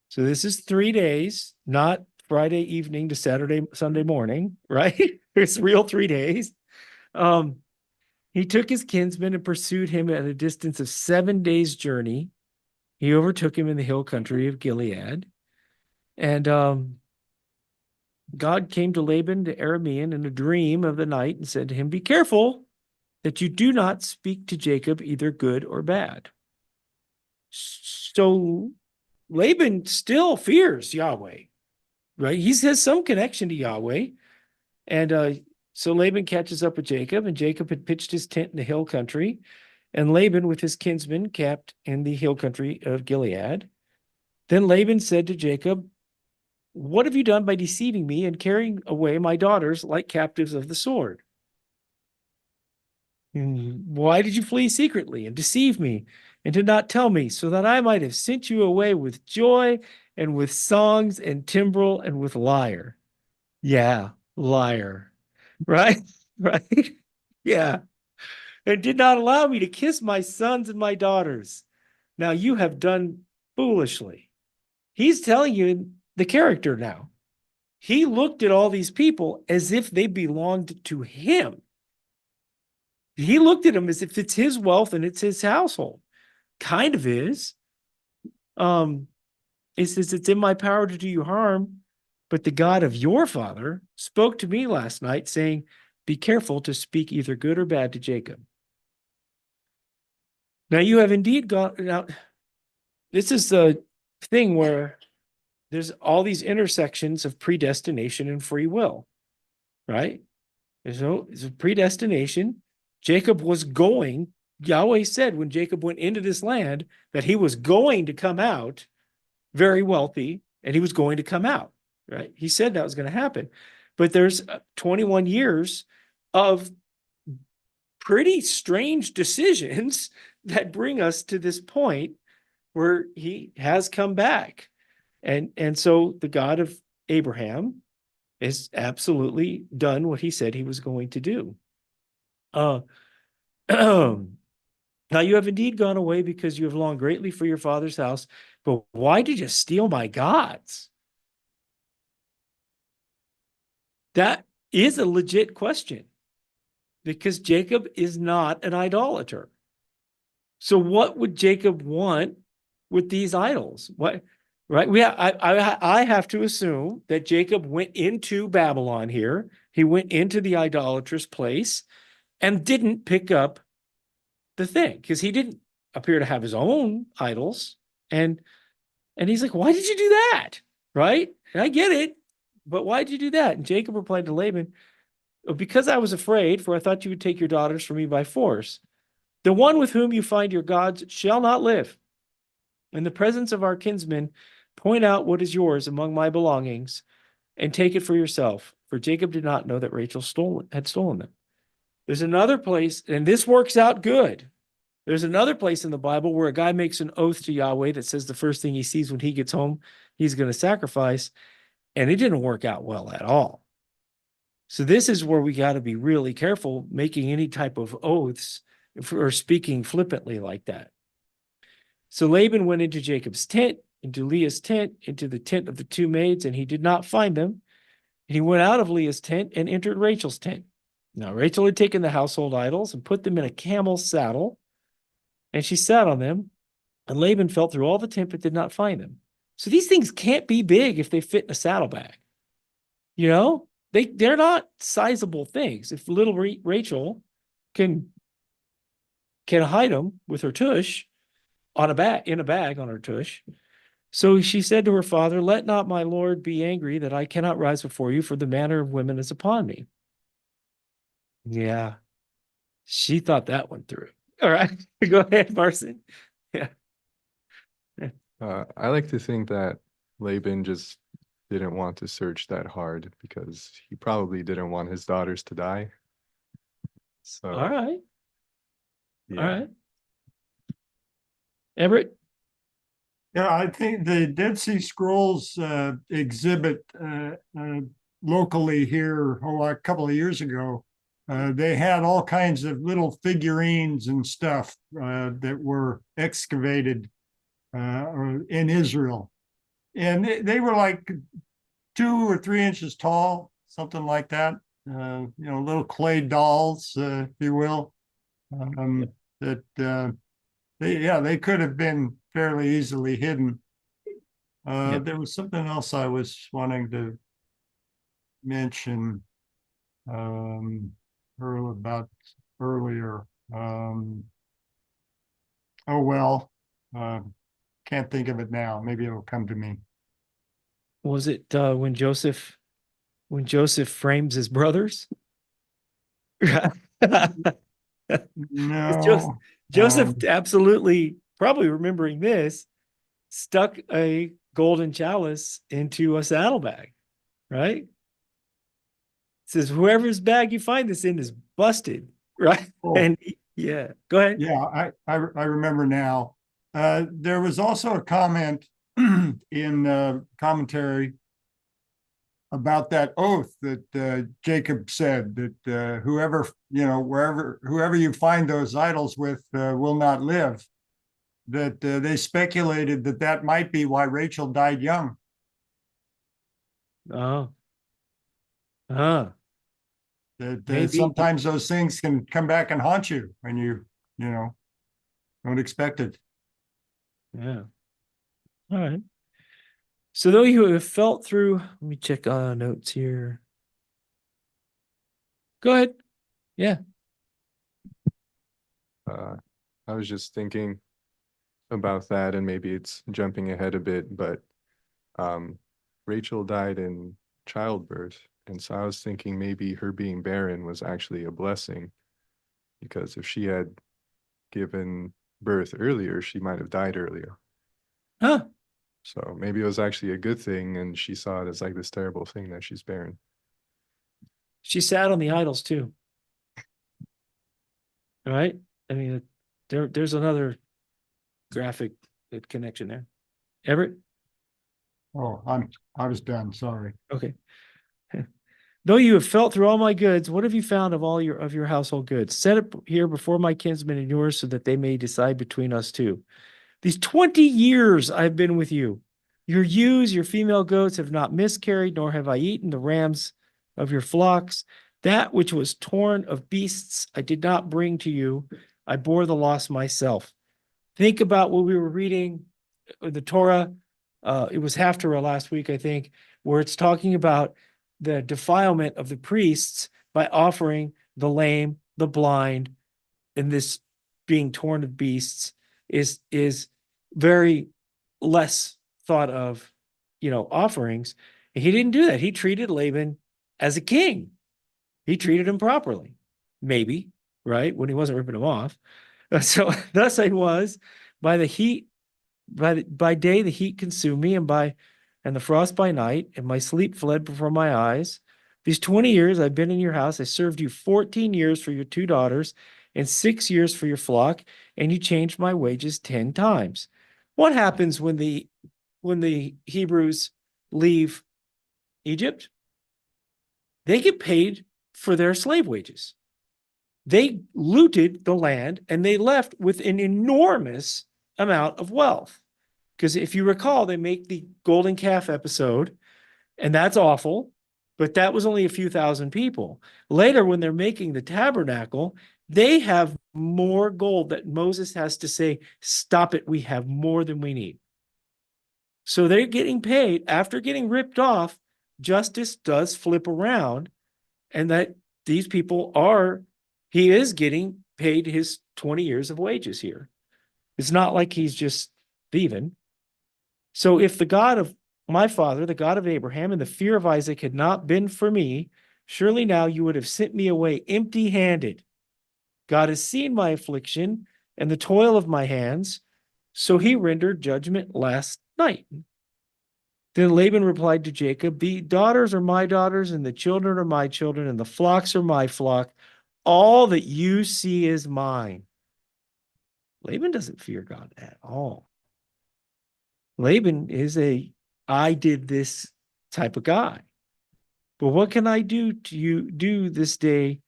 so this is 3 days, not Friday evening to Sunday morning, right? It's real 3 days. He took his kinsman and pursued him at a distance of 7 days' journey. He overtook him in the hill country of Gilead. And God came to Laban the Aramean in a dream of the night and said to him, "Be careful that you do not speak to Jacob either good or bad." So Laban still fears Yahweh, right? He has some connection to Yahweh. And so Laban catches up with Jacob, and Jacob had pitched his tent in the hill country, and Laban with his kinsmen camped in the hill country of Gilead. Then Laban said to Jacob, "What have you done by deceiving me and carrying away my daughters like captives of the sword? Why did you flee secretly and deceive me and did not tell me, so that I might have sent you away with joy and with songs and timbrel and with lyre?" Yeah, liar. Right? Right? Yeah. "And did not allow me to kiss my sons and my daughters. Now you have done foolishly." He's telling you the character now. He looked at all these people as if they belonged to him. He looked at them as if it's his wealth and it's his household. Kind of is. It says, "It's in my power to do you harm, but the God of your father spoke to me last night, saying, 'Be careful to speak either good or bad to Jacob.' Now you have indeed gone." Now, this is the thing where there's all these intersections of predestination and free will, right? There's a predestination. Jacob was going, Yahweh said when Jacob went into this land that he was going to come out very wealthy and he was going to come out, right? He said that was going to happen. But there's 21 years of pretty strange decisions that bring us to this point where he has come back. And so the God of Abraham has absolutely done what he said he was going to do. Now you have indeed gone away because you have longed greatly for your father's house, but why did you steal my gods? That is a legit question, because Jacob is not an idolater. So what would Jacob want with these idols? What, right? I have to assume that Jacob went into Babylon here. He went into the idolatrous place and didn't pick up the thing, because he didn't appear to have his own idols. And he's like, "Why did you do that?" Right? And I get it, but why did you do that? And Jacob replied to Laban, "Because I was afraid, for I thought you would take your daughters from me by force. The one with whom you find your gods shall not live. In the presence of our kinsmen, point out what is yours among my belongings and take it for yourself." For Jacob did not know that Rachel had stolen them. There's another place, and this works out good. There's another place in the Bible where a guy makes an oath to Yahweh that says the first thing he sees when he gets home, he's going to sacrifice, and it didn't work out well at all. So this is where we got to be really careful making any type of oaths or speaking flippantly like that. So Laban went into Jacob's tent, into Leah's tent, into the tent of the two maids, and he did not find them. He went out of Leah's tent and entered Rachel's tent. Now Rachel had taken the household idols and put them in a camel's saddle, and she sat on them, and Laban felt through all the tent but did not find them. So these things can't be big if they fit in a saddlebag. You know, they're not sizable things. If little Rachel can hide them with her tush in a bag on her tush. So she said to her father, "Let not my lord be angry that I cannot rise before you, for the manner of women is upon me." Yeah, she thought that one through. All right, go ahead, Marson. Yeah. I like to think that Laban just didn't want to search that hard because he probably didn't want his daughters to die. So, All right. yeah. All right. Everett? Yeah, I think the Dead Sea Scrolls exhibit locally here, a couple of years ago. They had all kinds of little figurines and stuff that were excavated in Israel. And they were like 2 or 3 inches tall, something like that. Little clay dolls, if you will. They could have been fairly easily hidden. Yep. There was something else I was wanting to mention earlier. Oh well, can't think of it now. Maybe it'll come to me. Was it when Joseph frames his brothers? Joseph, No. Joseph absolutely, probably remembering this, stuck a golden chalice into a saddlebag, right? Says whoever's bag you find this in is busted, right? Oh. And yeah, go ahead. Yeah, I remember now. There was also a comment in commentary about that oath that Jacob said that whoever you find those idols with will not live. That they speculated that might be why Rachel died young. Oh, ah, That maybe. sometimes those things can come back and haunt you when you don't expect it. Yeah. All right. So though you have felt through, let me check notes here. Go ahead. Yeah. I was just thinking about that, and maybe it's jumping ahead a bit, but Rachel died in childbirth, and so I was thinking maybe her being barren was actually a blessing, because if she had given birth earlier, she might have died earlier. Huh. So maybe it was actually a good thing, and she saw it as like this terrible thing that she's barren. She sat on the idols too. All right. I mean, there's another graphic connection there. Everett? Oh, I was done. Sorry. Okay. Though you have felt through all my goods, what have you found of all your household goods? Set it here before my kinsmen and yours, so that they may decide between us two. These 20 years I've been with you. Your ewes, your female goats have not miscarried, nor have I eaten the rams of your flocks. That which was torn of beasts I did not bring to you. I bore the loss myself. Think about what we were reading, the Torah. It was Haftarah last week, I think, where it's talking about the defilement of the priests by offering the lame, the blind, and this being torn of beasts is very less thought of, offerings. And he didn't do that. He treated Laban as a king. He treated him properly, maybe, right? When he wasn't ripping him off. So thus I was by the heat, by day the heat consumed me, and the frost by night, and my sleep fled before my eyes. These 20 years I've been in your house. I served you 14 years for your 2 daughters and 6 years for your flock, and you changed my wages 10 times. What happens when the Hebrews leave Egypt? They get paid for their slave wages. They looted the land and they left with an enormous amount of wealth. Because if you recall, they make the golden calf episode, and that's awful, but that was only a few thousand people. Later, when they're making the tabernacle, they have more gold that Moses has to say, stop it, we have more than we need. So they're getting paid after getting ripped off. Justice does flip around, and that these people he is getting paid his 20 years of wages here. It's not like he's just thieving. So if the God of my father, the God of Abraham, and the fear of Isaac had not been for me, surely now you would have sent me away empty-handed. God has seen my affliction and the toil of my hands, so he rendered judgment last night. Then Laban replied to Jacob, the daughters are my daughters, and the children are my children, and the flocks are my flock. All that you see is mine. Laban doesn't fear God at all. Laban is I did this type of guy. But what can I do this day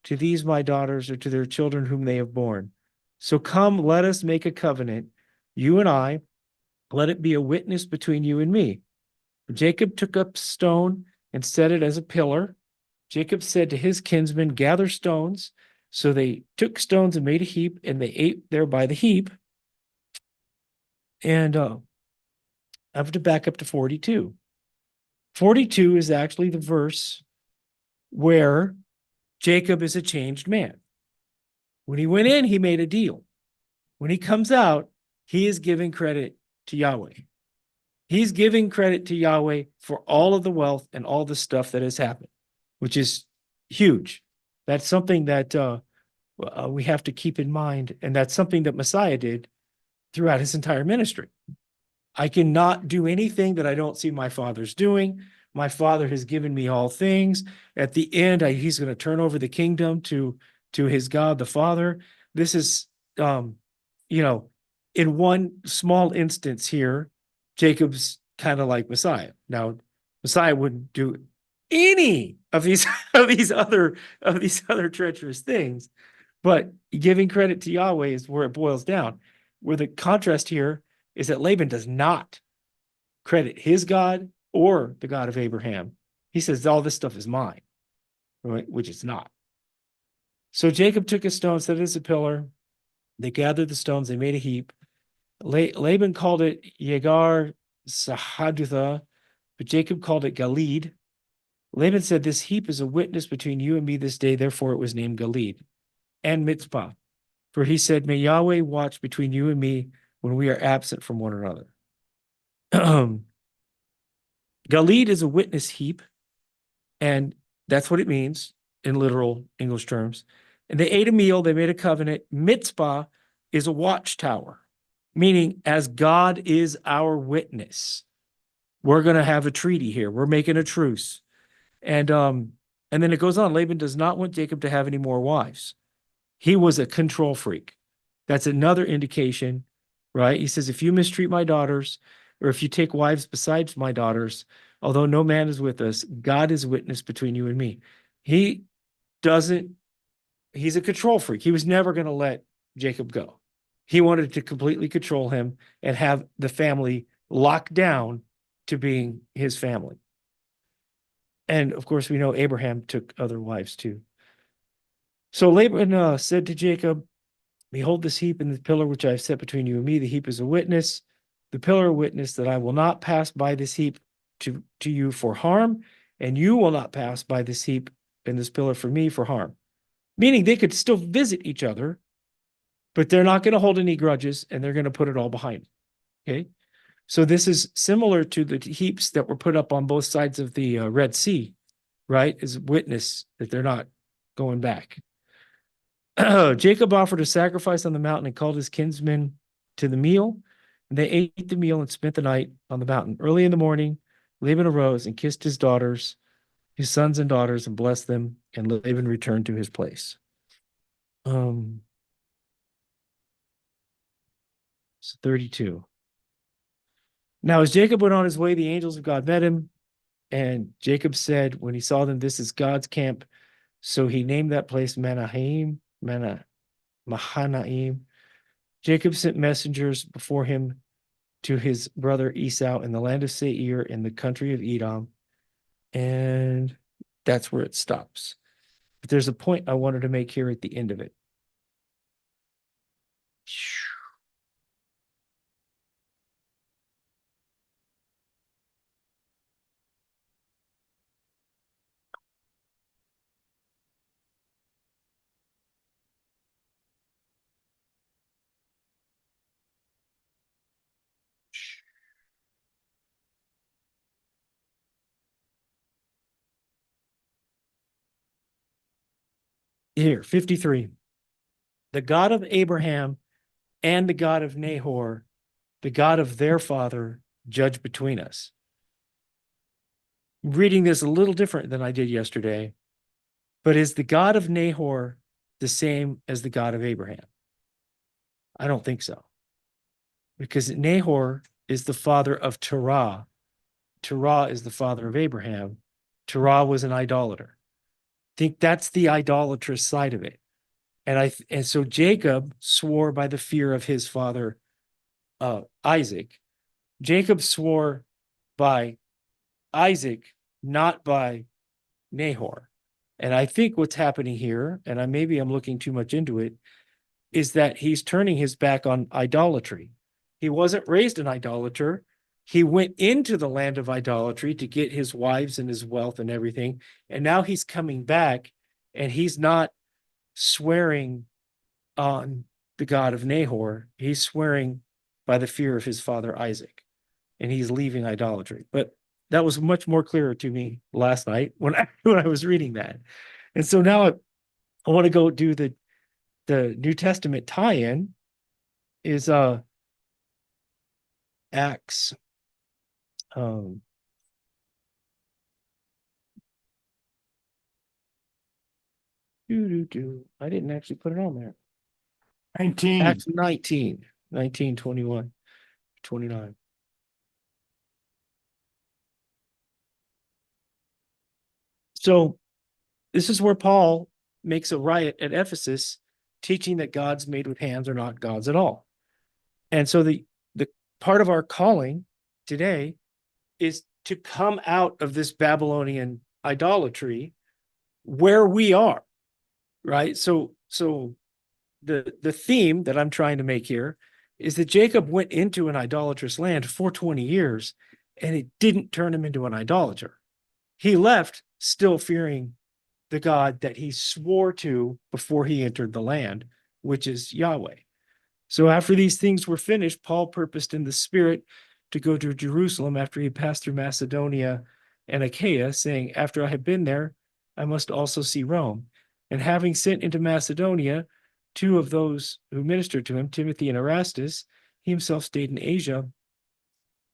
to these my daughters, or to their children whom they have borne? So come, let us make a covenant, you and I, let it be a witness between you and me. Jacob took up stone and set it as a pillar. Jacob said to his kinsmen, gather stones. So they took stones and made a heap, and they ate there by the heap. And I have to back up to 42. 42 is actually the verse where Jacob is a changed man. When he went in, he made a deal. When he comes out, he is giving credit to Yahweh. He's giving credit to Yahweh for all of the wealth and all the stuff that has happened, which is huge. That's something that we have to keep in mind. And that's something that Messiah did throughout his entire ministry. I cannot do anything that I don't see my Father's doing. My Father has given me all things. At the end, he's going to turn over the kingdom to his God, the Father. This is, in one small instance here, Jacob's kind of like Messiah. Now, Messiah wouldn't do any of these other treacherous things, but giving credit to Yahweh is where it boils down. Where the contrast here is that Laban does not credit his God or the God of Abraham. He says all this stuff is mine, right? Which it's not. So Jacob took a stone, set it as a pillar. They gathered the stones, they made a heap. Laban called it Yegar Sahadutha, but Jacob called it Galid. Laban said, this heap is a witness between you and me this day, therefore it was named Galid. And Mitzpah, for he said, may Yahweh watch between you and me when we are absent from one another. Galid is a witness heap, and that's what it means in literal English terms. And they ate a meal, they made a covenant. Mitzpah is a watchtower, meaning as God is our witness, we're going to have a treaty here. We're making a truce. And then it goes on. Laban does not want Jacob to have any more wives. He was a control freak. That's another indication, right? He says, if you mistreat my daughters, or if you take wives besides my daughters, although no man is with us, God is witness between you and me. He's a control freak. He was never going to let Jacob go. He wanted to completely control him and have the family locked down to being his family. And of course, we know Abraham took other wives too. So Laban said to Jacob, behold this heap and the pillar which I have set between you and me. The heap is a witness, the pillar a witness that I will not pass by this heap to you for harm, and you will not pass by this heap and this pillar for me for harm. Meaning they could still visit each other, but they're not going to hold any grudges, and they're going to put it all behind. Okay? So this is similar to the heaps that were put up on both sides of the Red Sea, right? As a witness that they're not going back. Jacob offered a sacrifice on the mountain and called his kinsmen to the meal. And they ate the meal and spent the night on the mountain. Early in the morning, Laban arose and kissed his daughters, his sons and daughters, and blessed them. And Laban returned to his place. So 32. Now, as Jacob went on his way, the angels of God met him. And Jacob said, when he saw them, this is God's camp. So he named that place Mahanaim. Jacob sent messengers before him to his brother Esau in the land of Seir in the country of Edom. And that's where it stops. But there's a point I wanted to make here at the end of it. Here, 53. The God of Abraham and the God of Nahor, the God of their father, judge between us. Reading this a little different than I did yesterday, but is the God of Nahor the same as the God of Abraham? I don't think so. Because Nahor is the father of Terah. Terah is the father of Abraham. Terah was an idolater. I think that's the idolatrous side of it. And so Jacob swore by the fear of his father Isaac. Jacob swore by Isaac, not by Nahor. And I think what's happening here, and maybe I'm looking too much into it, is that he's turning his back on idolatry. He wasn't raised an idolater. He went into the land of idolatry to get his wives and his wealth and everything. And now he's coming back and he's not swearing on the God of Nahor. He's swearing by the fear of his father Isaac. And he's leaving idolatry. But that was much more clearer to me last night when I was reading that. And so now I want to go do the New Testament tie-in is Acts. I didn't actually put it on there. 19. Acts 19, 21, 29. So this is where Paul makes a riot at Ephesus, teaching that gods made with hands are not gods at all. And so the part of our calling today is to come out of this Babylonian idolatry where we are, right? So the theme that I'm trying to make here is that Jacob went into an idolatrous land for 20 years, and it didn't turn him into an idolater. He left still fearing the God that he swore to before he entered the land, which is Yahweh. So after these things were finished, Paul purposed in the Spirit to go to Jerusalem after he passed through Macedonia and Achaia, saying, after I have been there, I must also see Rome. And having sent into Macedonia 2 of those who ministered to him, Timothy and Erastus, he himself stayed in Asia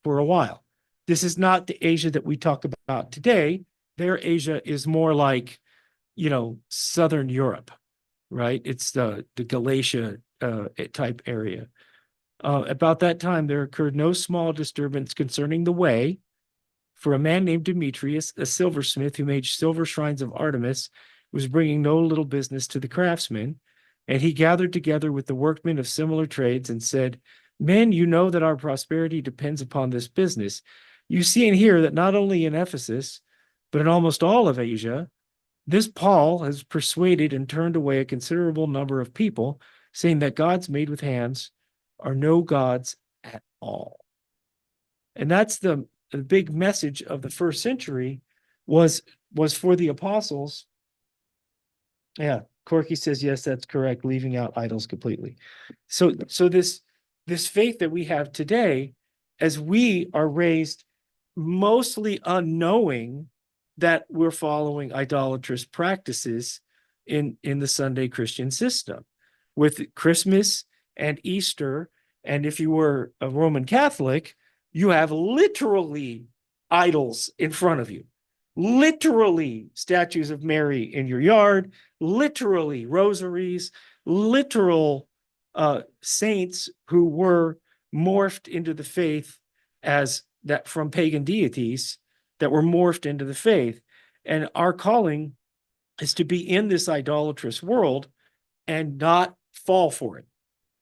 for a while. This is not the Asia that we talk about today. Their Asia is more like, Southern Europe, right? It's the Galatia type area. About that time, there occurred no small disturbance concerning the way, for a man named Demetrius, a silversmith who made silver shrines of Artemis, was bringing no little business to the craftsmen. And he gathered together with the workmen of similar trades and said, men, you know that our prosperity depends upon this business. You see and hear that not only in Ephesus, but in almost all of Asia, this Paul has persuaded and turned away a considerable number of people, saying that gods made with hands are no gods at all. And that's the big message of the first century was for the apostles. Yeah, Corky says, yes, that's correct, leaving out idols completely. So this faith that we have today, as we are raised mostly unknowing that we're following idolatrous practices in the Sunday Christian system with Christmas and Easter. And if you were a Roman Catholic, you have literally idols in front of you, literally statues of Mary in your yard, literally rosaries, literal saints who were morphed into the faith as that from pagan deities that were morphed into the faith. And our calling is to be in this idolatrous world and not fall for it.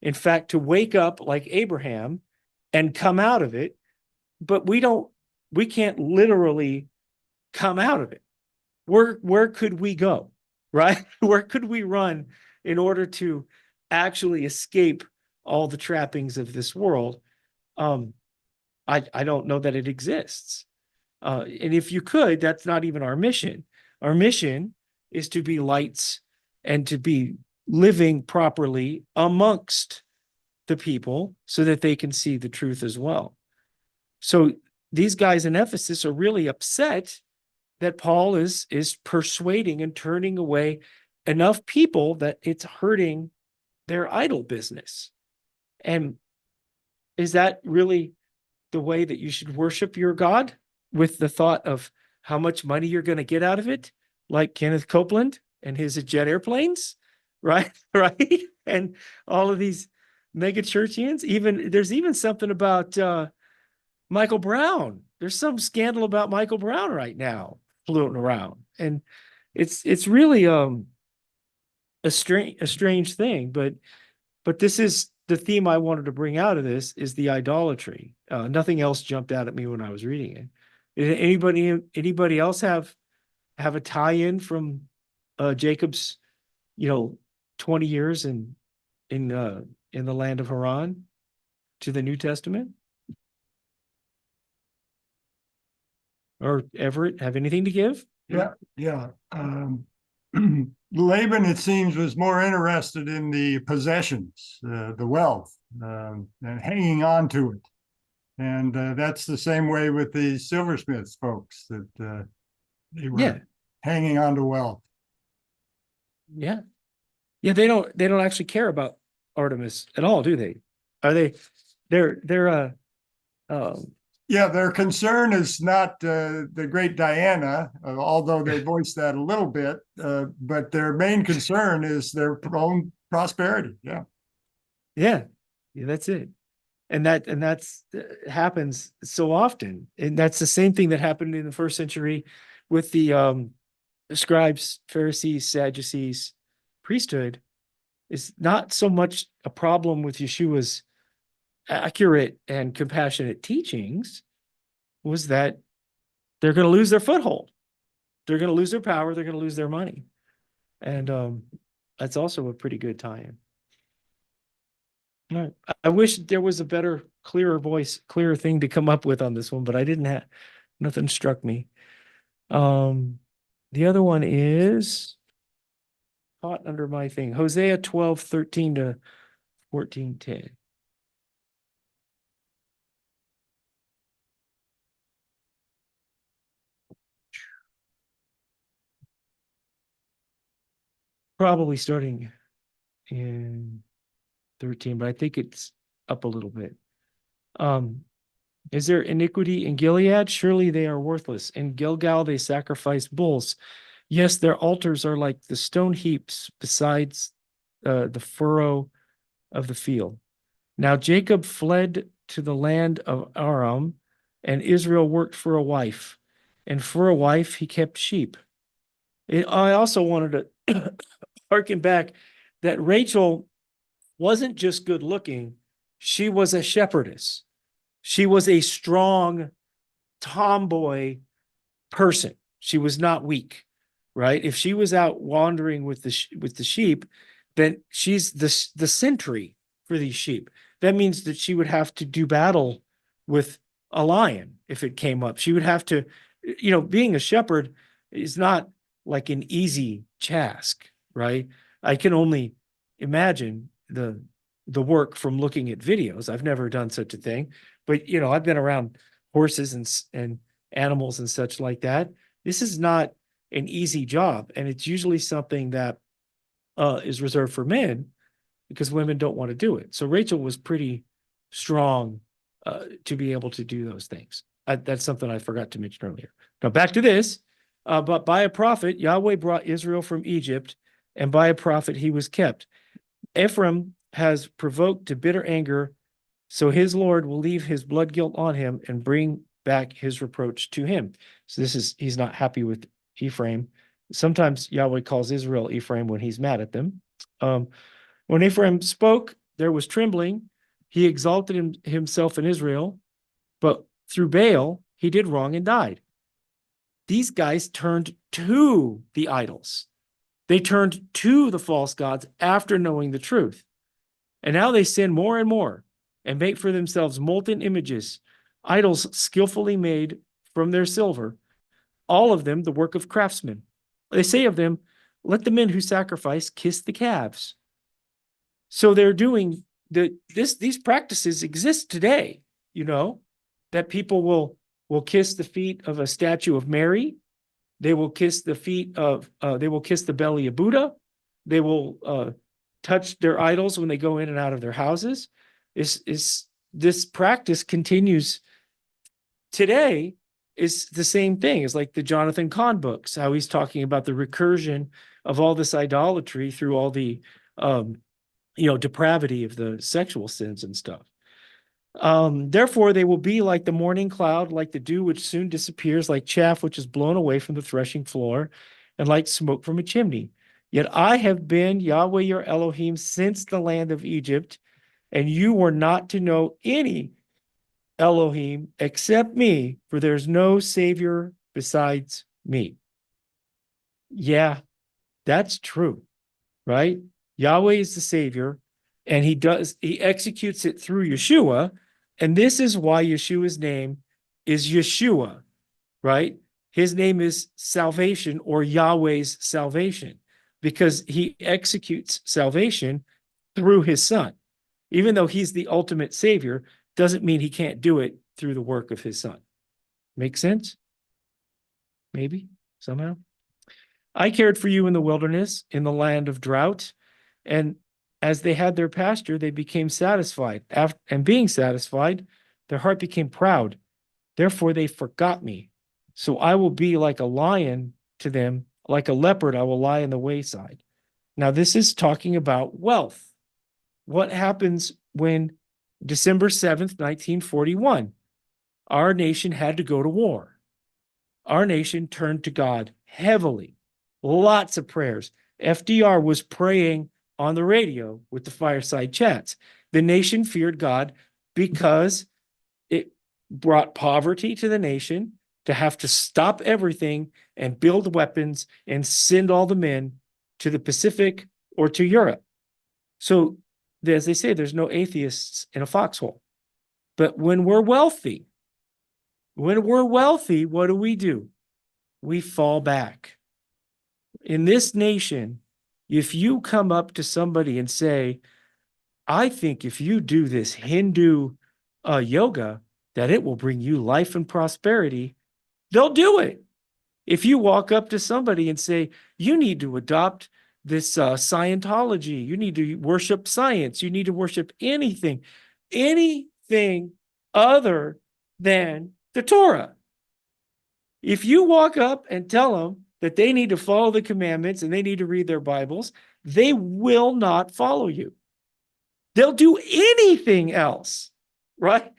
In fact, to wake up like Abraham and come out of it, but we can't literally come out of it. Where could we go, right? Where could we run in order to actually escape all the trappings of this world? I don't know that it exists. And if you could, that's not even our mission. Our mission is to be lights and to be living properly amongst the people so that they can see the truth as well. So these guys in Ephesus are really upset that Paul is persuading and turning away enough people that it's hurting their idol business. And is that really the way that you should worship your God, with the thought of how much money you're going to get out of it, like Kenneth Copeland and his jet airplanes, right? Right? And all of these mega churchians. There's even something about Michael Brown. There's some scandal about Michael Brown right now floating around, and it's really a strange thing. But this is the theme I wanted to bring out of this, is the idolatry. Nothing else jumped out at me when I was reading it. Anybody else have a tie-in from Jacob's, 20 years in the land of Haran to the New Testament? Or Everett, have anything to give? Yeah. Laban, it seems, was more interested in the possessions, the wealth, and hanging on to it. And that's the same way with the silversmiths folks, that they were Yeah. hanging on to wealth. Yeah. Yeah, they don't actually care about Artemis at all, do they? Are they they're Yeah, their concern is not the great Diana, although they voice that a little bit, but their main concern is their own prosperity. Yeah. yeah, that's it. And that's happens so often. And that's the same thing that happened in the first century with the scribes, Pharisees, Sadducees, priesthood. Is not so much a problem with Yeshua's accurate and compassionate teachings, was that they're going to lose their foothold. They're going to lose their power. They're going to lose their money. And that's also a pretty good tie-in. All right. I wish there was a better, clearer voice, clearer thing to come up with on this one, but I didn't have, nothing struck me. The other one is caught under my thing. Hosea 12:13 to 14:10. Probably starting in 13, but I think it's up a little bit. Is there iniquity in Gilead? Surely they are worthless. In Gilgal they sacrifice bulls. Yes, their altars are like the stone heaps besides the furrow of the field. Now Jacob fled to the land of Aram, and Israel worked for a wife. And for a wife he kept sheep. I also wanted to harken back that Rachel wasn't just good looking, she was a shepherdess. She was a strong tomboy person. She was not weak, right? If she was out wandering with the sheep, then she's the sentry for these sheep. That means that she would have to do battle with a lion if it came up. She would have to, being a shepherd is not like an easy task, right? I can only imagine the work from looking at videos. I've never done such a thing, but I've been around horses and animals and such like that. This is not an easy job, and it's usually something that is reserved for men because women don't want to do it. So Rachel was pretty strong to be able to do those things. That's something I forgot to mention earlier. Now back to this. But by a prophet, Yahweh brought Israel from Egypt, and by a prophet he was kept. Ephraim has provoked to bitter anger, so his Lord will leave his blood guilt on him and bring back his reproach to him. So he's not happy with Ephraim. Sometimes Yahweh calls Israel Ephraim when he's mad at them. When Ephraim spoke, there was trembling. He exalted himself in Israel, but through Baal, he did wrong and died. These guys turned to the idols. They turned to the false gods after knowing the truth. And now they sin more and more and make for themselves molten images, idols skillfully made from their silver, all of them the work of craftsmen. They say of them, let the men who sacrifice kiss the calves. So they're doing these practices exist today, that people will kiss the feet of a statue of Mary. They will kiss the belly of Buddha. They will touch their idols when they go in and out of their houses. This practice continues today. Is the same thing. It's like the Jonathan Cahn books, how he's talking about the recursion of all this idolatry through all the depravity of the sexual sins and stuff. Therefore, they will be like the morning cloud, like the dew which soon disappears, like chaff which is blown away from the threshing floor, and like smoke from a chimney. Yet I have been Yahweh your Elohim since the land of Egypt, and you were not to know any Elohim except me, for there's no savior besides me. Yeah, that's true, right? Yahweh is the savior, and he executes it through Yeshua. And this is why Yeshua's name is Yeshua, right? His name is salvation, or Yahweh's salvation, because he executes salvation through his son. Even though he's the ultimate savior, doesn't mean he can't do it through the work of his son. Make sense? Maybe, somehow. I cared for you in the wilderness, in the land of drought. And as they had their pasture, they became satisfied. And being satisfied, their heart became proud. Therefore, they forgot me. So I will be like a lion to them, like a leopard, I will lie in the wayside. Now, this is talking about wealth. What happens when December 7th, 1941, our nation had to go to war? Our nation turned to God heavily, lots of prayers. FDR was praying on the radio with the fireside chats. The nation feared God because it brought poverty to the nation to have to stop everything and build weapons and send all the men to the Pacific or to Europe. So, as they say, there's no atheists in a foxhole. But when we're wealthy, what do? We fall back. In this nation, if you come up to somebody and say, I think if you do this Hindu yoga, that it will bring you life and prosperity, they'll do it. If you walk up to somebody and say, you need to adopt this Scientology, you need to worship science, you need to worship anything other than the Torah. If you walk up and tell them that they need to follow the commandments and they need to read their Bibles, they will not follow you. They'll do anything else, right?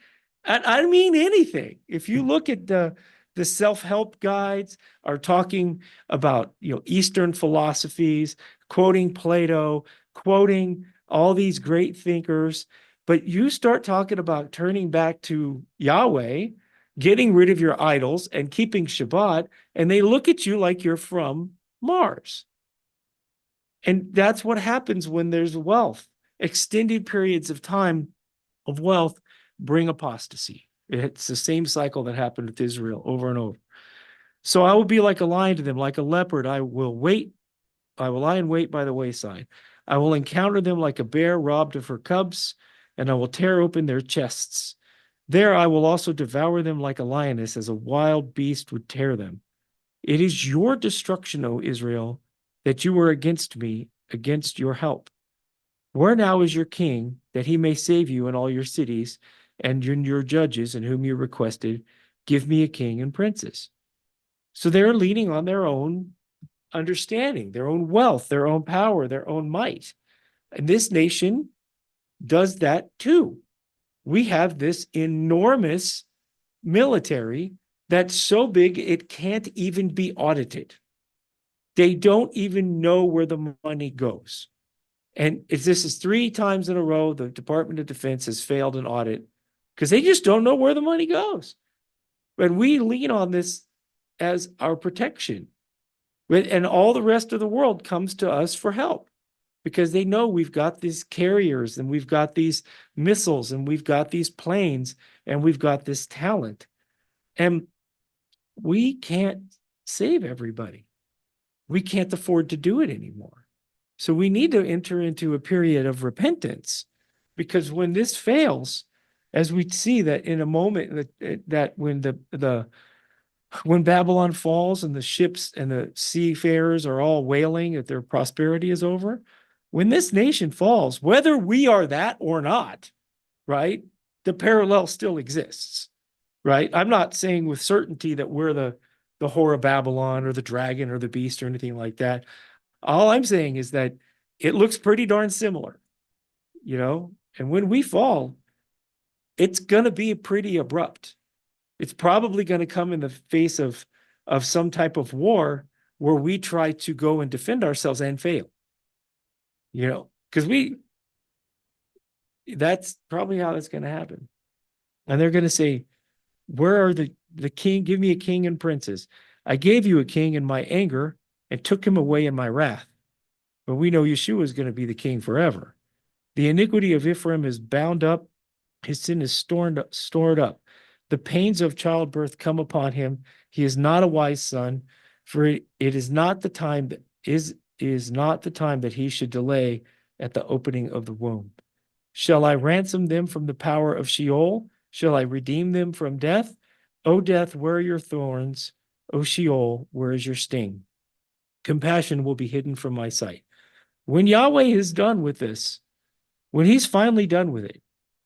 And I mean anything. If you look at the self-help guides are talking about, Eastern philosophies, quoting Plato, quoting all these great thinkers, but you start talking about turning back to Yahweh, getting rid of your idols and keeping Shabbat, and they look at you like you're from Mars. And that's what happens when there's wealth. Extended periods of time of wealth bring apostasy. It's the same cycle that happened with Israel over and over. So I will be like a lion to them, like a leopard. I will lie in wait by the wayside. I will encounter them like a bear robbed of her cubs, and I will tear open their chests. There I will also devour them like a lioness, as a wild beast would tear them. It is your destruction, O Israel, that you were against me, against your help. Where now is your king, that he may save you in all your cities, and in your judges, in whom you requested, give me a king and princes? So they're leaning on their own understanding, their own wealth, their own power, their own might. And this nation does that too. We have this enormous military that's so big it can't even be audited. They don't even know where the money goes. And if this is 3 times in a row, the Department of Defense has failed an audit because they just don't know where the money goes. And we lean on this as our protection. And all the rest of the world comes to us for help because they know we've got these carriers and we've got these missiles and we've got these planes and we've got this talent. And we can't save everybody. We can't afford to do it anymore. So we need to enter into a period of repentance, because when this fails, as we see that in a moment that when Babylon falls and the ships and the seafarers are all wailing that their prosperity is over, when this nation falls, whether we are that or not, right, the parallel still exists, right? I'm not saying with certainty that we're the whore of Babylon or the dragon or the beast or anything like that. All I'm saying is that it looks pretty darn similar, and when we fall, it's going to be pretty abrupt. It's probably going to come in the face of some type of war where we try to go and defend ourselves and fail, because that's probably how that's going to happen. And they're going to say, where are the king? Give me a king and princes. I gave you a king in my anger and took him away in my wrath. But we know Yeshua is going to be the king forever. The iniquity of Ephraim is bound up. His sin is stored up. The pains of childbirth come upon him. He is not a wise son, for it is not the time that is not the time that he should delay at the opening of the womb. Shall I ransom them from the power of Sheol? Shall I redeem them from death? O death, where are your thorns? O Sheol, where is your sting? Compassion will be hidden from my sight. When Yahweh is done with this, when he's finally done with it,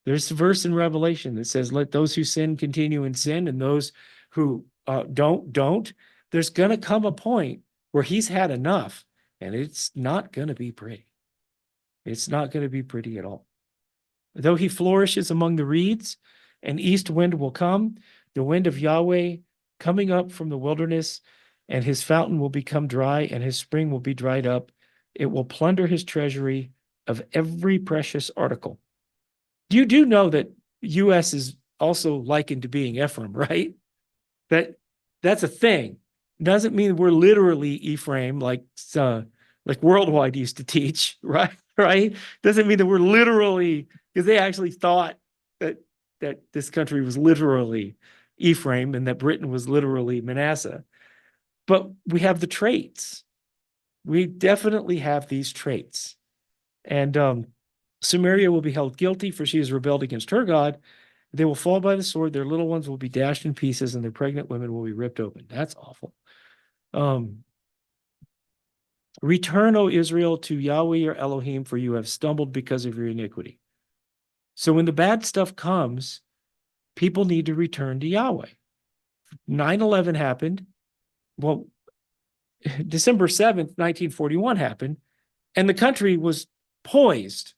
there's a verse in Revelation that says, let those who sin continue in sin, and those who don't. There's going to come a point where he's had enough, and it's not going to be pretty. It's not going to be pretty at all. Though he flourishes among the reeds, an east wind will come, the wind of Yahweh coming up from the wilderness, and his fountain will become dry, and his spring will be dried up. It will plunder his treasury of every precious article. You do know that U.S. is also likened to being Ephraim, right? That's a thing. Doesn't mean we're literally Ephraim, like Worldwide used to teach, right? Right? Doesn't mean that we're literally, because they actually thought that this country was literally Ephraim and that Britain was literally Manasseh. But we have the traits. We definitely have these traits. And Samaria will be held guilty, for she has rebelled against her God. They will fall by the sword. Their little ones will be dashed in pieces, and their pregnant women will be ripped open. That's awful. Return, O Israel, to Yahweh your Elohim, for you have stumbled because of your iniquity. So when the bad stuff comes, people need to return to Yahweh. 9/11 happened. Well, December 7th, 1941 happened, and the country was poised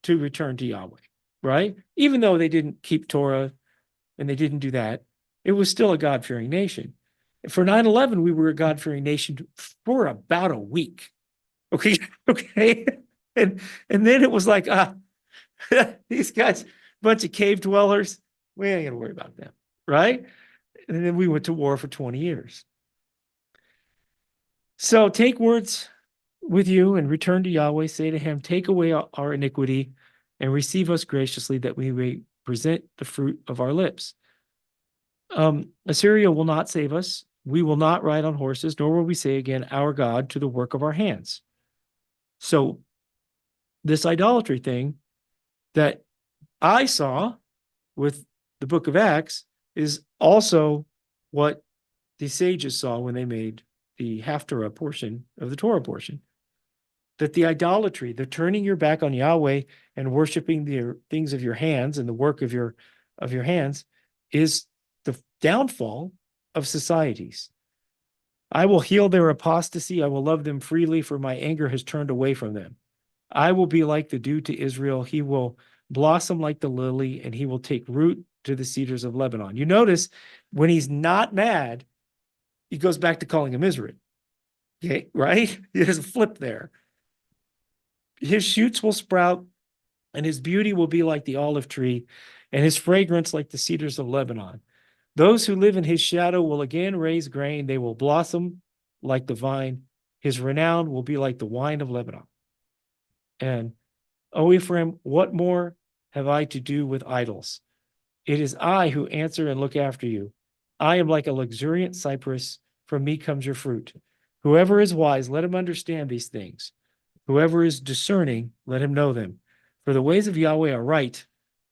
to return to Yahweh, right? Even though they didn't keep Torah and they didn't do that, it was still a God-fearing nation. For 9/11, we were a God-fearing nation for about a week. Okay. And then it was like, these guys, bunch of cave dwellers, we ain't gonna worry about them, right? And then we went to war for 20 years. So take words with you and return to Yahweh. Say to him, take away our iniquity and receive us graciously, that we may present the fruit of our lips. Assyria will not save us. We will not ride on horses, nor will we say again, our God, to the work of our hands. So this idolatry thing that I saw with the book of Acts is also what the sages saw when they made the Haftarah portion of the Torah portion. That the idolatry, the turning your back on Yahweh and worshiping the things of your hands and the work of your hands, is the downfall of societies. I will heal their apostasy. I will love them freely, for my anger has turned away from them. I will be like the dew to Israel. He will blossom like the lily, and he will take root to the cedars of Lebanon. You notice when he's not mad, he goes back to calling him Israel. Okay, right? There's a flip there. His shoots will sprout, and his beauty will be like the olive tree, and his fragrance like the cedars of Lebanon. Those who live in his shadow will again raise grain. They will blossom like the vine. His renown will be like the wine of Lebanon. And, O Ephraim, what more have I to do with idols? It is I who answer and look after you. I am like a luxuriant cypress. From me comes your fruit. Whoever is wise, let him understand these things. Whoever is discerning, let him know them. For the ways of Yahweh are right,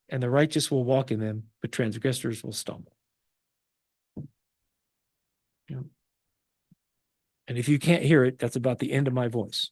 and the righteous will walk in them, but transgressors will stumble. Yeah. And if you can't hear it, that's about the end of my voice.